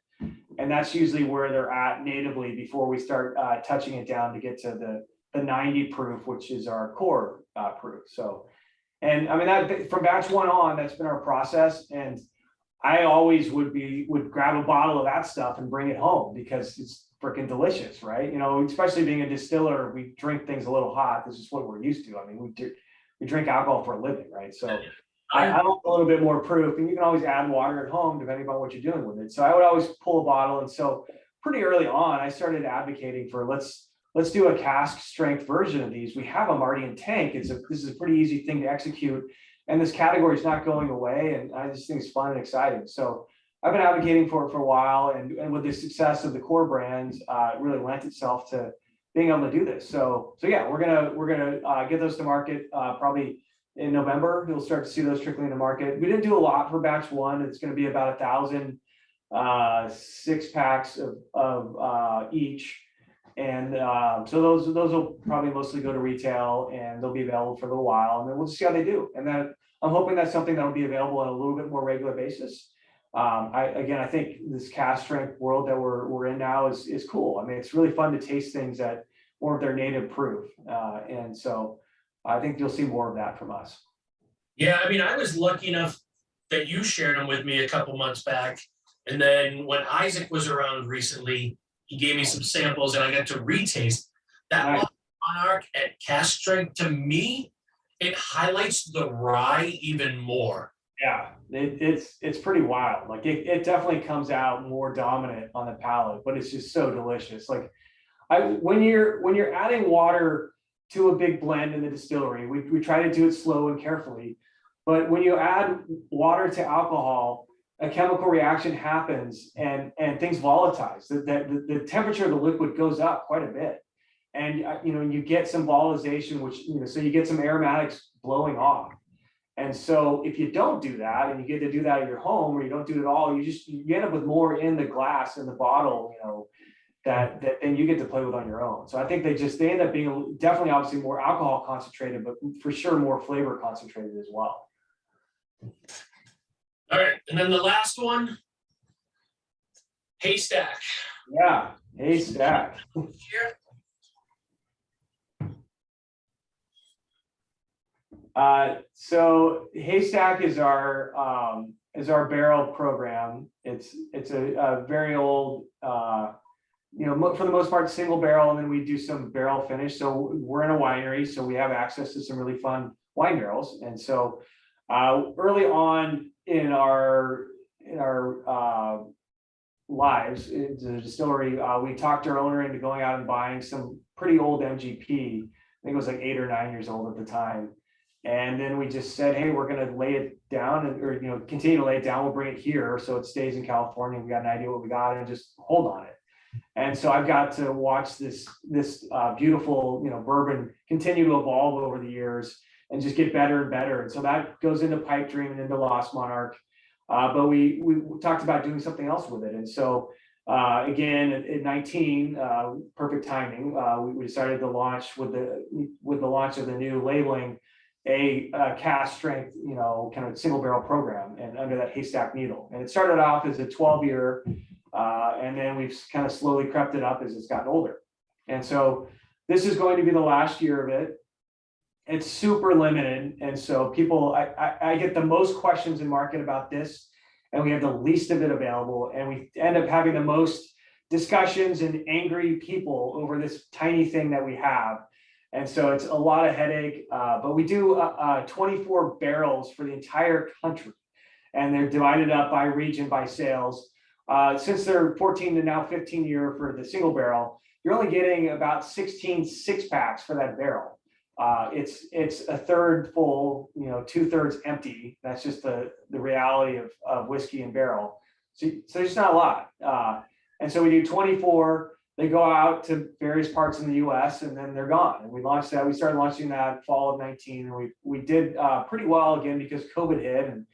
And that's usually where they're at natively before we start touching it down to get to the 90 proof, which is our core proof. So, and I mean, that from batch one on, that's been our process. And I always would grab a bottle of that stuff and bring it home because it's freaking delicious, right? Especially being a distiller, we drink things a little hot. This is what we're used to. I mean, we drink alcohol for a living, right? So I want a little bit more proof, and you can always add water at home depending on what you're doing with it. So I would always pull a bottle. And so pretty early on, I started advocating for let's do a cask strength version of these. We have them already in tank. This is a pretty easy thing to execute. And this category is not going away. And I just think it's fun and exciting. So I've been advocating for it for a while. And with the success of the core brands, it really lent itself to being able to do this. So yeah, we're gonna get those to market probably in November. You'll start to see those trickling into market. We didn't do a lot for batch one. It's going to be about 1,000 6-packs of each. And so those will probably mostly go to retail, and they'll be available for a little while, and then we'll just see how they do. And then I'm hoping that's something that'll be available on a little bit more regular basis. I think this cask strength world that we're in now is cool. I mean, it's really fun to taste things at more of their native proof. And so I think you'll see more of that from us. Yeah, I mean, I was lucky enough that you shared them with me a couple months back. And then when Isaac was around recently, he gave me some samples and I got to retaste that. Nice. Monarch at Cask Strength, to me, it highlights the rye even more. Yeah, it's pretty wild. Like it definitely comes out more dominant on the palate, but it's just so delicious. Like when you're adding water to a big blend in the distillery, we try to do it slow and carefully. But when you add water to alcohol, a chemical reaction happens and things volatilize. The temperature of the liquid goes up quite a bit. And you get some volatilization, which so you get some aromatics blowing off. And so if you don't do that, and you get to do that at your home, or you don't do it at all, you end up with more in the glass, in the bottle, that then you get to play with on your own. So I think they end up being definitely obviously more alcohol concentrated, but for sure more flavor concentrated as well. All right, and then the last one, Haystack. Yeah, Haystack. So Haystack is our barrel program. It's a very old, for the most part, single barrel, and then we do some barrel finish. So we're in a winery, so we have access to some really fun wine barrels. And so early on in our lives in the distillery, we talked our owner into going out and buying some pretty old MGP. I think it was like 8 or 9 years old at the time. And then we just said, hey, we're going to lay it down or continue to lay it down. We'll bring it here so it stays in California. We got an idea what we got and just hold on it. And so I've got to watch this beautiful bourbon continue to evolve over the years and just get better and better. And so that goes into Pipe Dream and into Lost Monarch. But we talked about doing something else with it. And so again, in 19, perfect timing, we decided to launch with the launch of the new labeling, a Cask Strength, kind of single barrel program, and under that haystack needle. And it started off as a 12-year, and then we've kind of slowly crept it up as it's gotten older. And so this is going to be the last year of it. It's super limited. And so people, I get the most questions in market about this, and we have the least of it available. And we end up having the most discussions and angry people over this tiny thing that we have. And so it's a lot of headache, but we do 24 barrels for the entire country, and they're divided up by region, by sales. Since they're 14 to now 15 year for the single barrel, you're only getting about 16 six-packs for that barrel. It's a third full, 2/3 empty. That's just the reality of whiskey and barrel. So there's not a lot. And so we do 24. They go out to various parts in the US and then they're gone. And we launched that. We started launching that fall of 19. And we did pretty well again because COVID hit, and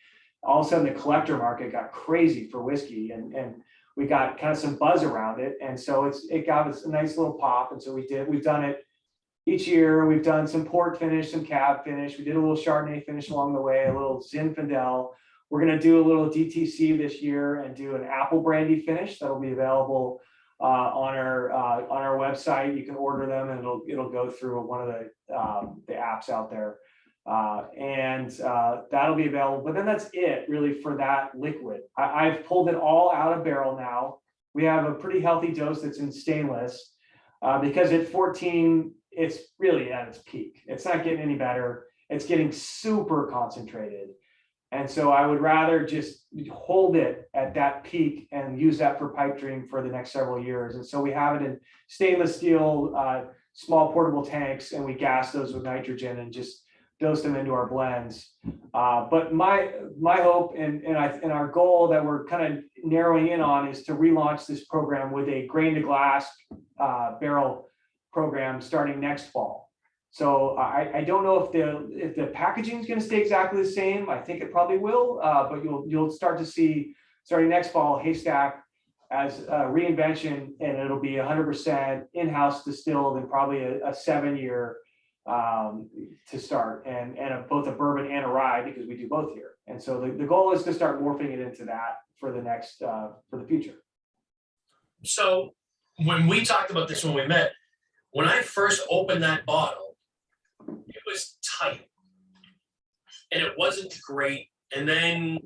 all of a sudden the collector market got crazy for whiskey, and we got kind of some buzz around it. And so it got us a nice little pop. And so we've done it each year. We've done some port finish, some cab finish. We did a little Chardonnay finish along the way, a little Zinfandel. We're going to do a little DTC this year and do an apple brandy finish that'll be available on our website. You can order them, and it'll go through one of the apps out there, and that'll be available. But then that's it really for that liquid. I've pulled it all out of barrel now. We have a pretty healthy dose that's in stainless, because at 14 it's really at its peak. It's not getting any better. It's getting super concentrated. And so I would rather just hold it at that peak and use that for Pipe Dream for the next several years. And so we have it in stainless steel, small portable tanks, and we gas those with nitrogen and just dose them into our blends. But my hope and our goal that we're kind of narrowing in on is to relaunch this program with a grain to glass barrel program starting next fall. So I don't know if the packaging is going to stay exactly the same. I think it probably will, but you'll start to see starting next fall haystack as a reinvention, and it'll be 100% in-house distilled in probably a 7-year to start, and both a bourbon and a rye, because we do both here. And so the goal is to start morphing it into that for the next for the future. So when we talked about this when we met, when I first opened that bottle, it was tight and it wasn't great. And then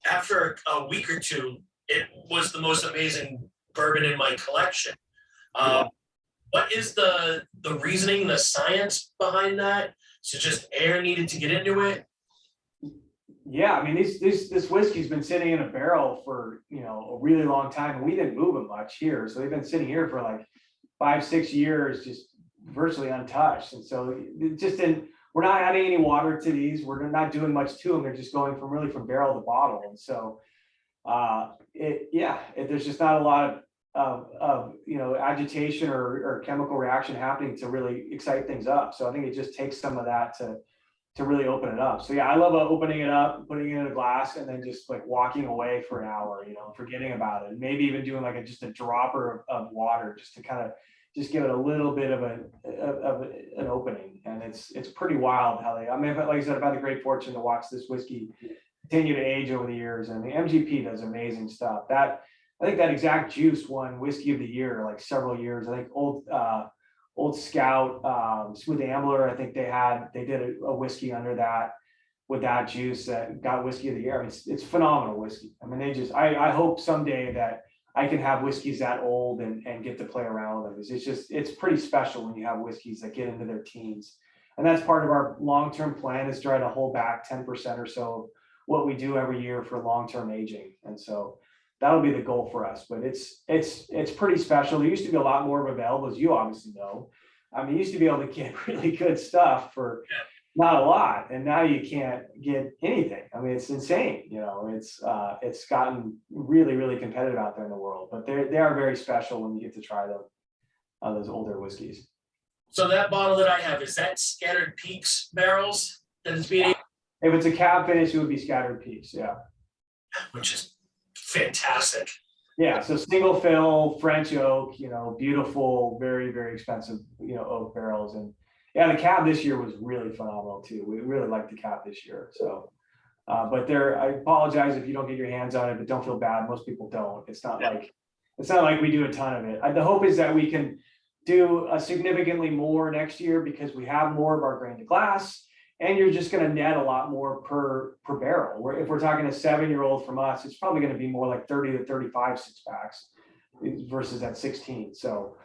after a week or two, it was the most amazing bourbon in my collection. What is the reasoning, the science behind that? So just air needed to get into it? Yeah, I mean, this whiskey's been sitting in a barrel for a really long time, and we didn't move it much here. So they've been sitting here for like 5-6 years, just virtually untouched. And so it just didn't, we're not adding any water to these. We're not doing much to them. They're just going from barrel to bottle. And so there's just not a lot of agitation or chemical reaction happening to really excite things up. So I think it just takes some of that to really open it up. So yeah, I love opening it up, putting it in a glass, and then just like walking away for an hour, forgetting about it. Maybe even doing like just a dropper of water just to kind of just give it a little bit of an opening. And it's pretty wild how like I said, I've had the great fortune to watch this whiskey continue to age over the years. And the MGP does amazing stuff. I think that exact juice won Whiskey of the Year like several years. I think Old Scout, Smooth Ambler, I think they did a whiskey under that with that juice that got Whiskey of the Year. I mean, it's phenomenal whiskey. I mean, I hope someday that I can have whiskeys that old and get to play around with them. It's pretty special when you have whiskeys that get into their teens. And that's part of our long-term plan, is try to hold back 10% or so of what we do every year for long-term aging. And so that'll be the goal for us. But it's pretty special. There used to be a lot more of available, as you obviously know. I mean, you used to be able to get really good stuff for not a lot, and now you can't get anything. I mean, it's insane. It's gotten really, really competitive out there in the world. But they are very special when you get to try them, those older whiskeys. So that bottle that I have, is that Scattered Peaks barrels that is being, If it's a cab finish, it would be Scattered Peaks. Yeah. which is fantastic. Yeah. So single fill French oak, beautiful, very, very expensive, oak barrels. And yeah, the cab this year was really phenomenal too. We really liked the cab this year. So, but I apologize if you don't get your hands on it, but don't feel bad. Most people don't. It's not like we do a ton of it. The hope is that we can do significantly more next year because we have more of our grain to glass, and you're just going to net a lot more per barrel. If we're talking a 7-year-old from us, it's probably going to be more like 30 to 35 6-packs versus at 16. So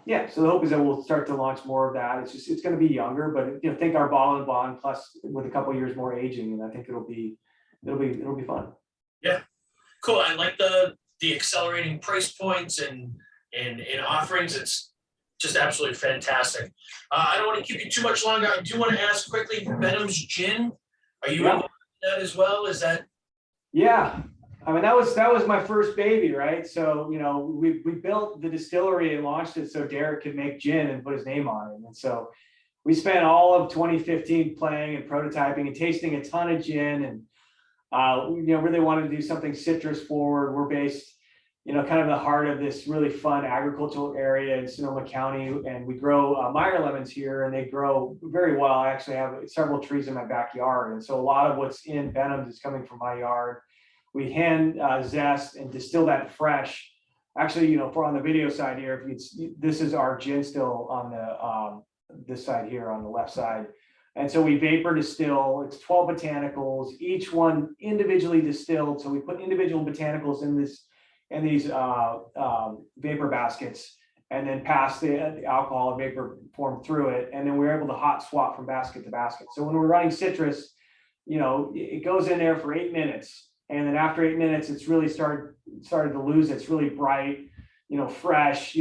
yeah, so the hope is that we'll start to launch more of that. It's going to be younger, but think our ball and bond plus with a couple of years more aging, and I think it'll be fun. Yeah, cool. I like the accelerating price points and offerings. It's just absolutely fantastic. I don't want to keep you too much longer. I do want to ask quickly, Benham's Gin, are you involved in that as well? Is that? Yeah, I mean, that was my first baby, right? So, we built the distillery and launched it so Derek could make gin and put his name on it. And so we spent all of 2015 playing and prototyping and tasting a ton of gin, and really wanted to do something citrus forward. We're based kind of the heart of this really fun agricultural area in Sonoma County. And we grow Meyer lemons here, and they grow very well. I actually have several trees in my backyard. And so a lot of what's in Benham's is coming from my yard. We hand zest and distill that fresh. Actually, for on the video side here, this is our gin still on the this side here on the left side. And so we vapor distill. It's 12 botanicals, each one individually distilled. So we put individual botanicals in these vapor baskets, and then pass the alcohol and vapor form through it. And then we're able to hot swap from basket to basket. So when we're running citrus, it goes in there for 8 minutes. And then after 8 minutes, it's really started to lose. It's really bright, fresh,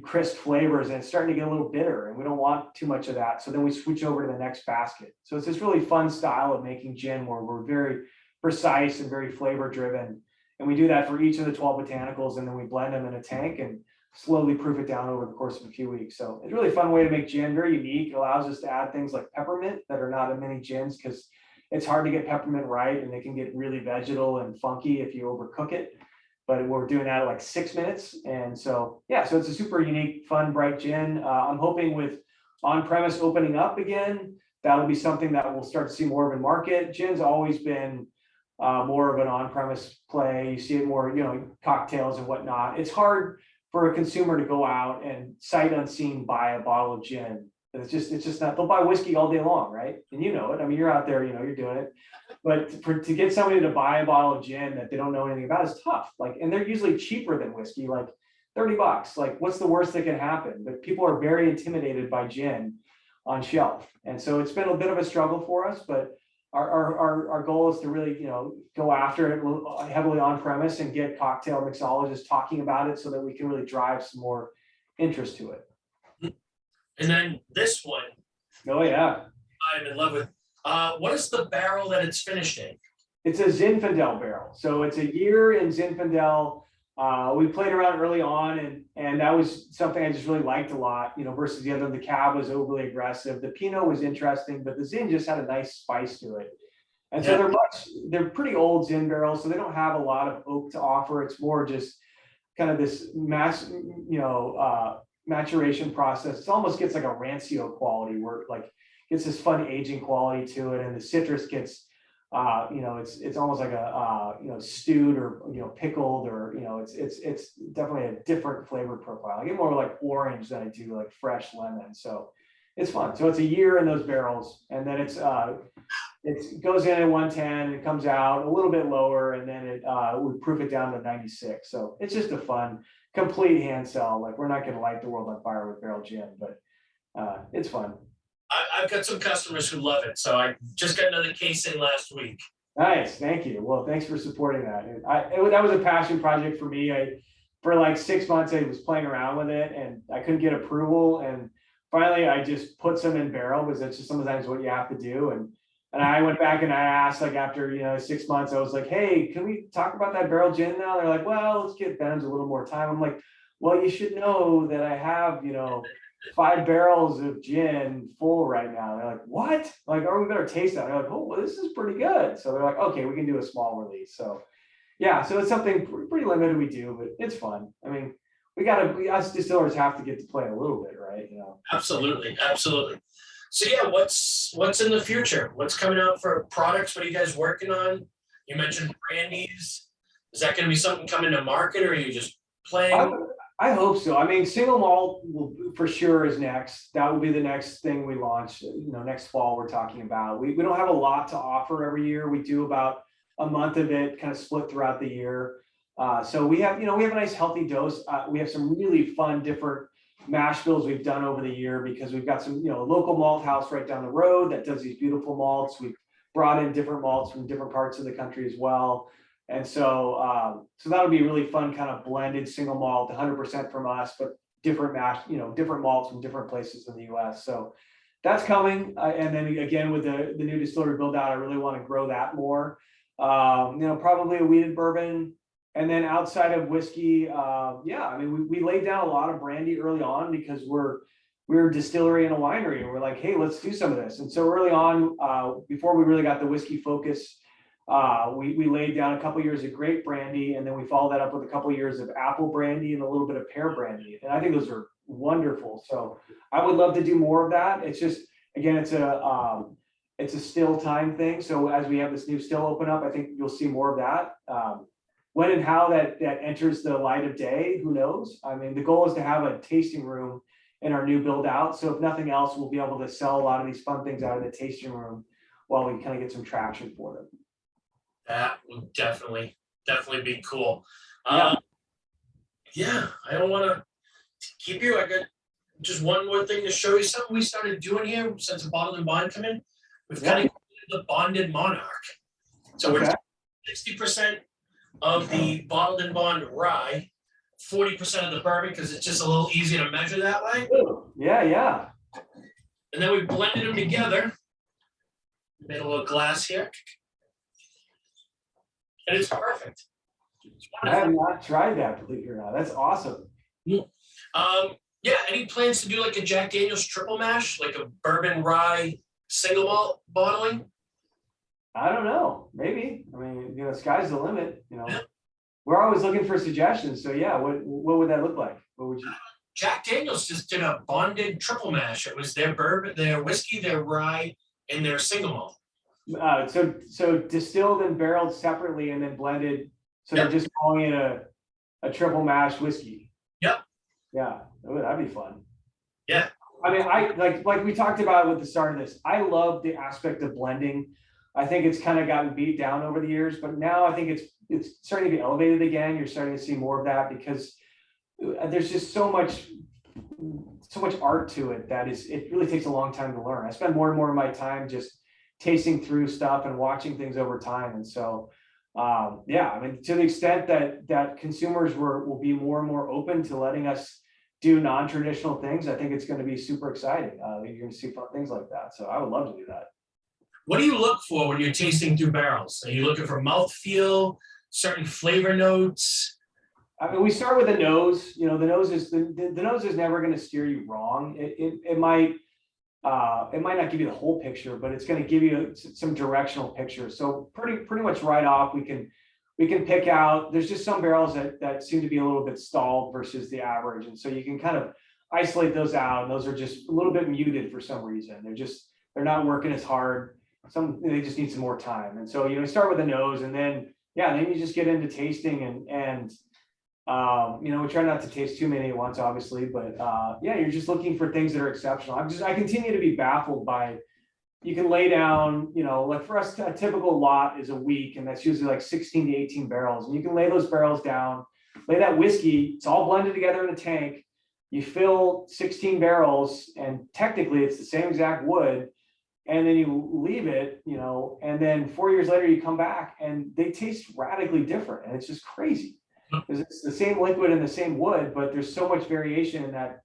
crisp flavors, and it's starting to get a little bitter, and we don't want too much of that. So then we switch over to the next basket. So it's this really fun style of making gin where we're very precise and very flavor driven. And we do that for each of the 12 botanicals, and then we blend them in a tank and slowly proof it down over the course of a few weeks. So it's a really fun way to make gin, very unique. It allows us to add things like peppermint that are not in many gins, because it's hard to get peppermint right, and they can get really vegetal and funky if you overcook it. But we're doing that at like 6 minutes. And so, yeah, so it's a super unique, fun, bright gin. I'm hoping with on-premise opening up again, that'll be something that we'll start to see more of in market. Gin's always been more of an on-premise play. You see it more, cocktails and whatnot. It's hard for a consumer to go out and sight unseen buy a bottle of gin. It's just not. They'll buy whiskey all day long, right? And it. I mean, you're out there, you're doing it. But to get somebody to buy a bottle of gin that they don't know anything about is tough. And they're usually cheaper than whiskey, like $30. Like, what's the worst that can happen? But people are very intimidated by gin on shelf, and so it's been a bit of a struggle for us. But our goal is to really, go after it heavily on premise and get cocktail mixologists talking about it so that we can really drive some more interest to it. And then this one. Oh yeah. I'm in love with. What is the barrel that it's finished in? It's a Zinfandel barrel. So it's a year in Zinfandel. We played around early on, and that was something I just really liked a lot, versus the other. The cab was overly aggressive. The Pinot was interesting, but the Zin just had a nice spice to it. And so they're pretty old Zin barrels, so they don't have a lot of oak to offer. It's more just kind of this maturation process. It almost gets like a rancio quality where gets this fun aging quality to it, and the citrus gets it's almost like a stewed or pickled, or it's definitely a different flavor profile. I get more like orange than I do like fresh lemon, so it's fun. So it's a year in those barrels, and then it goes in at 110 and it comes out a little bit lower, and then we proof it down to 96. So it's just a fun complete hand sell. Like, we're not going to light the world on fire with barrel gin, but it's fun. I've got some customers who love it. So I just got another case in last week. Nice. Thank you. Well, thanks for supporting that. That was a passion project for me. For like 6 months, I was playing around with it, and I couldn't get approval. And finally, I just put some in barrel, because that's just sometimes what you have to do. And I went back and I asked, like, after 6 months, I was like, hey, can we talk about that barrel gin now? They're like, well, let's give Benham's a little more time. I'm like, well, you should know that I have 5 barrels of gin full right now. They're like, what? Like, oh, we better taste that. They're like, oh, well, this is pretty good. So they're like, okay, we can do a small release. So yeah, so it's something pretty limited we do, but it's fun. I mean, we us distillers have to get to play a little bit, right? You know. Absolutely, absolutely. So yeah, what's in the future? What's coming out for products? What are you guys working on? You mentioned brandies. Is that going to be something coming to market, or are you just playing? I hope so. I mean, single malt will for sure is next. That will be the next thing we launch. You know, next fall we're talking about. We don't have a lot to offer every year. We do about a month of it, kind of split throughout the year. So we have, we have a nice healthy dose. We have some really fun different mash bills we've done over the year because we've got some, a local malt house right down the road that does these beautiful malts. We've brought in different malts from different parts of the country as well. And so, so that'll be really fun, kind of blended single malt, 100% from us, but different mash, different malts from different places in the U.S. So that's coming. And then again, with the new distillery build out, I really want to grow that more. Probably a wheated bourbon. And then outside of whiskey, I mean, we laid down a lot of brandy early on because we're a distillery and a winery, and we're like, hey, let's do some of this. And so early on, before we really got the whiskey focus, we laid down a couple years of grape brandy, and then we followed that up with a couple years of apple brandy and a little bit of pear brandy. And I think those are wonderful. So I would love to do more of that. It's just, again, it's a still time thing. So as we have this new still open up, I think you'll see more of that. When and how that enters the light of day, who knows? I mean, the goal is to have a tasting room in our new build out. So if nothing else, we'll be able to sell a lot of these fun things out of the tasting room while we kind of get some traction for them. That would definitely be cool. Yeah. I don't want to keep you. I got just one more thing to show you. Something we started doing here since the bottled and bond come in. We've kind of the bonded Monarch. So we're 60% of the bottled and bond rye, 40% of the bourbon, because it's just a little easier to measure that way. Yeah. And then we blended them together. Made a little glass here. And it's perfect. It's I have not tried that, believe it or not. That's awesome. Any plans to do like a Jack Daniel's triple mash, like a bourbon rye single malt bottling? I don't know. Maybe. I mean, sky's the limit. We're always looking for suggestions. So yeah, what would that look like? What would you? Jack Daniel's just did a bonded triple mash. It was their bourbon, their whiskey, their rye, and their single malt. So distilled and barreled separately and then blended. So they're just calling it a triple mash whiskey. Yep. Yeah, that'd be fun. Yeah. I mean, I like we talked about with the start of this. I love the aspect of blending. I think it's kind of gotten beat down over the years, but now I think it's starting to be elevated again. You're starting to see more of that because there's just so much art to it it really takes a long time to learn. I spend more and more of my time just tasting through stuff and watching things over time. And so, I mean, to the extent that consumers will be more and more open to letting us do non-traditional things, I think it's going to be super exciting. You're going to see fun things like that. So I would love to do that. What do you look for when you're tasting through barrels? Are you looking for mouthfeel, certain flavor notes? I mean, we start with the nose. The nose is the nose is never going to steer you wrong. It might not give you the whole picture, but it's going to give you some directional picture. So pretty much right off, we can pick out. There's just some barrels that seem to be a little bit stalled versus the average, and so you can kind of isolate those out. And those are just a little bit muted for some reason. They're not working as hard. They just need some more time. And so you start with the nose, and then you just get into tasting and we try not to taste too many at once, obviously, but you're just looking for things that are exceptional. I continue to be baffled by, you can lay down, like for us, a typical lot is a week, and that's usually like 16 to 18 barrels. And you can lay those barrels down, lay that whiskey, it's all blended together in a tank. You fill 16 barrels, and technically it's the same exact wood. And then you leave it, and then 4 years later you come back and they taste radically different. And it's just crazy. Because it's the same liquid and the same wood, but there's so much variation in that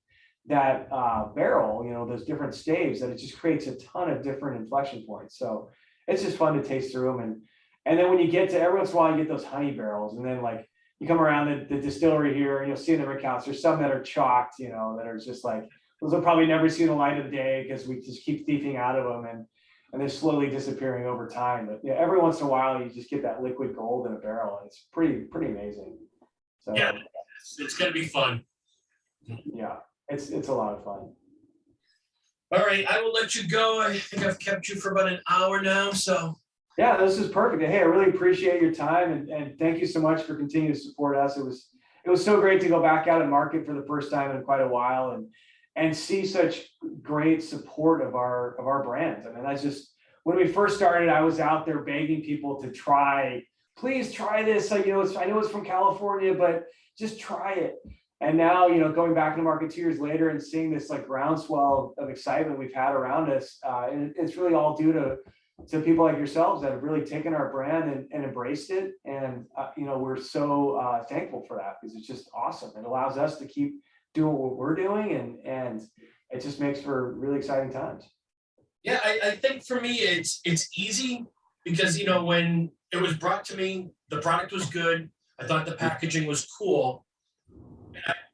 barrel, those different staves, that it just creates a ton of different inflection points. So it's just fun to taste through them. And then when you get to, every once in a while, you get those honey barrels, and then like you come around the distillery here, and you'll see in the rick house, there's some that are chalked, that are just like those will probably never see the light of day because we just keep thieving out of them, and they're slowly disappearing over time. But yeah, every once in a while you just get that liquid gold in a barrel, and it's pretty amazing. So Yeah, it's gonna be fun. yeah, it's a lot of fun. All right, I will let you go. I think I've kept you for about an hour now, so. Yeah, this is perfect. Hey, I really appreciate your time, and thank you so much for continuing to support us. It was so great to go back out and market for the first time in quite a while, and see such great support of our brands. I mean, that's just, when we first started, I was out there begging people to try, please try this. I know it's from California, but just try it. And now, going back into market 2 years later and seeing this like groundswell of excitement we've had around us, and it's really all due to people like yourselves that have really taken our brand and embraced it. And, we're so thankful for that, because it's just awesome. It allows us to keep doing what we're doing, and it just makes for really exciting times. Yeah, I think for me, it's easy because, when it was brought to me, the product was good. I thought the packaging was cool.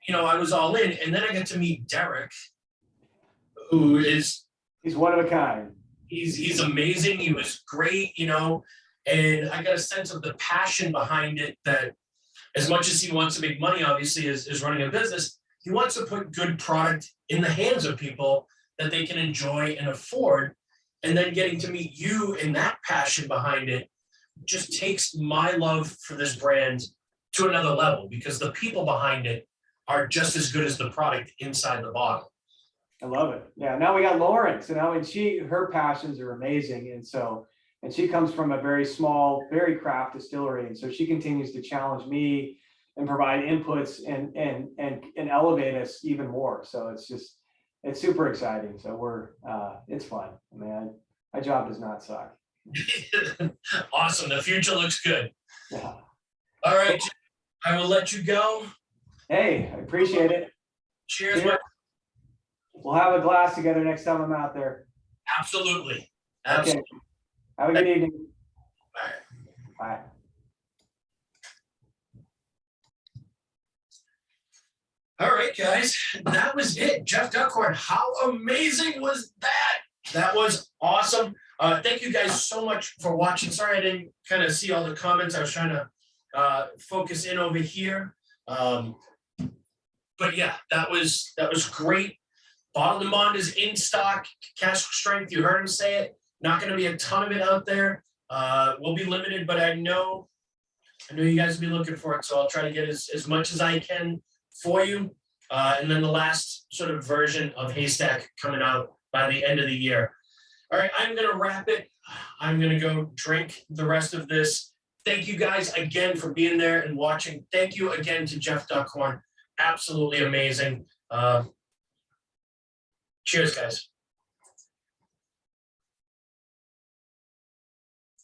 And I was all in. And then I got to meet Derek, who is, he's one of a kind. He's amazing. He was great, and I got a sense of the passion behind it, that as much as he wants to make money, obviously, is running a business, he wants to put good product in the hands of people that they can enjoy and afford. And then getting to meet you and that passion behind it just takes my love for this brand to another level, because the people behind it are just as good as the product inside the bottle. I love it. Yeah. Now we got Lauren. So now, her passions are amazing. And she comes from a very small, very craft distillery. And so she continues to challenge me and provide inputs and elevate us even more. So it's super exciting. So it's fun. Man, my job does not suck. Awesome. The future looks good. Yeah. All right. I will let you go. Hey, I appreciate it. Cheers. We'll have a glass together next time I'm out there. Absolutely. Okay. Have a good evening. Bye. Bye. All right, guys, that was it. Jeff Duckhorn, how amazing was that? That was awesome. Thank you guys so much for watching. Sorry I didn't kind of see all the comments. I was trying to focus in over here. But yeah, that was great. Bottled and Bond is in stock. Cask Strength, you heard him say it. Not going to be a ton of it out there. We'll be limited, but I know you guys will be looking for it, so I'll try to get as much as I can for you. And then the last sort of version of Haystack coming out by the end of the year. All right, I'm going to wrap it. I'm going to go drink the rest of this. Thank you guys again for being there and watching. Thank you again to Jeff Duckhorn. Absolutely amazing. Cheers, guys.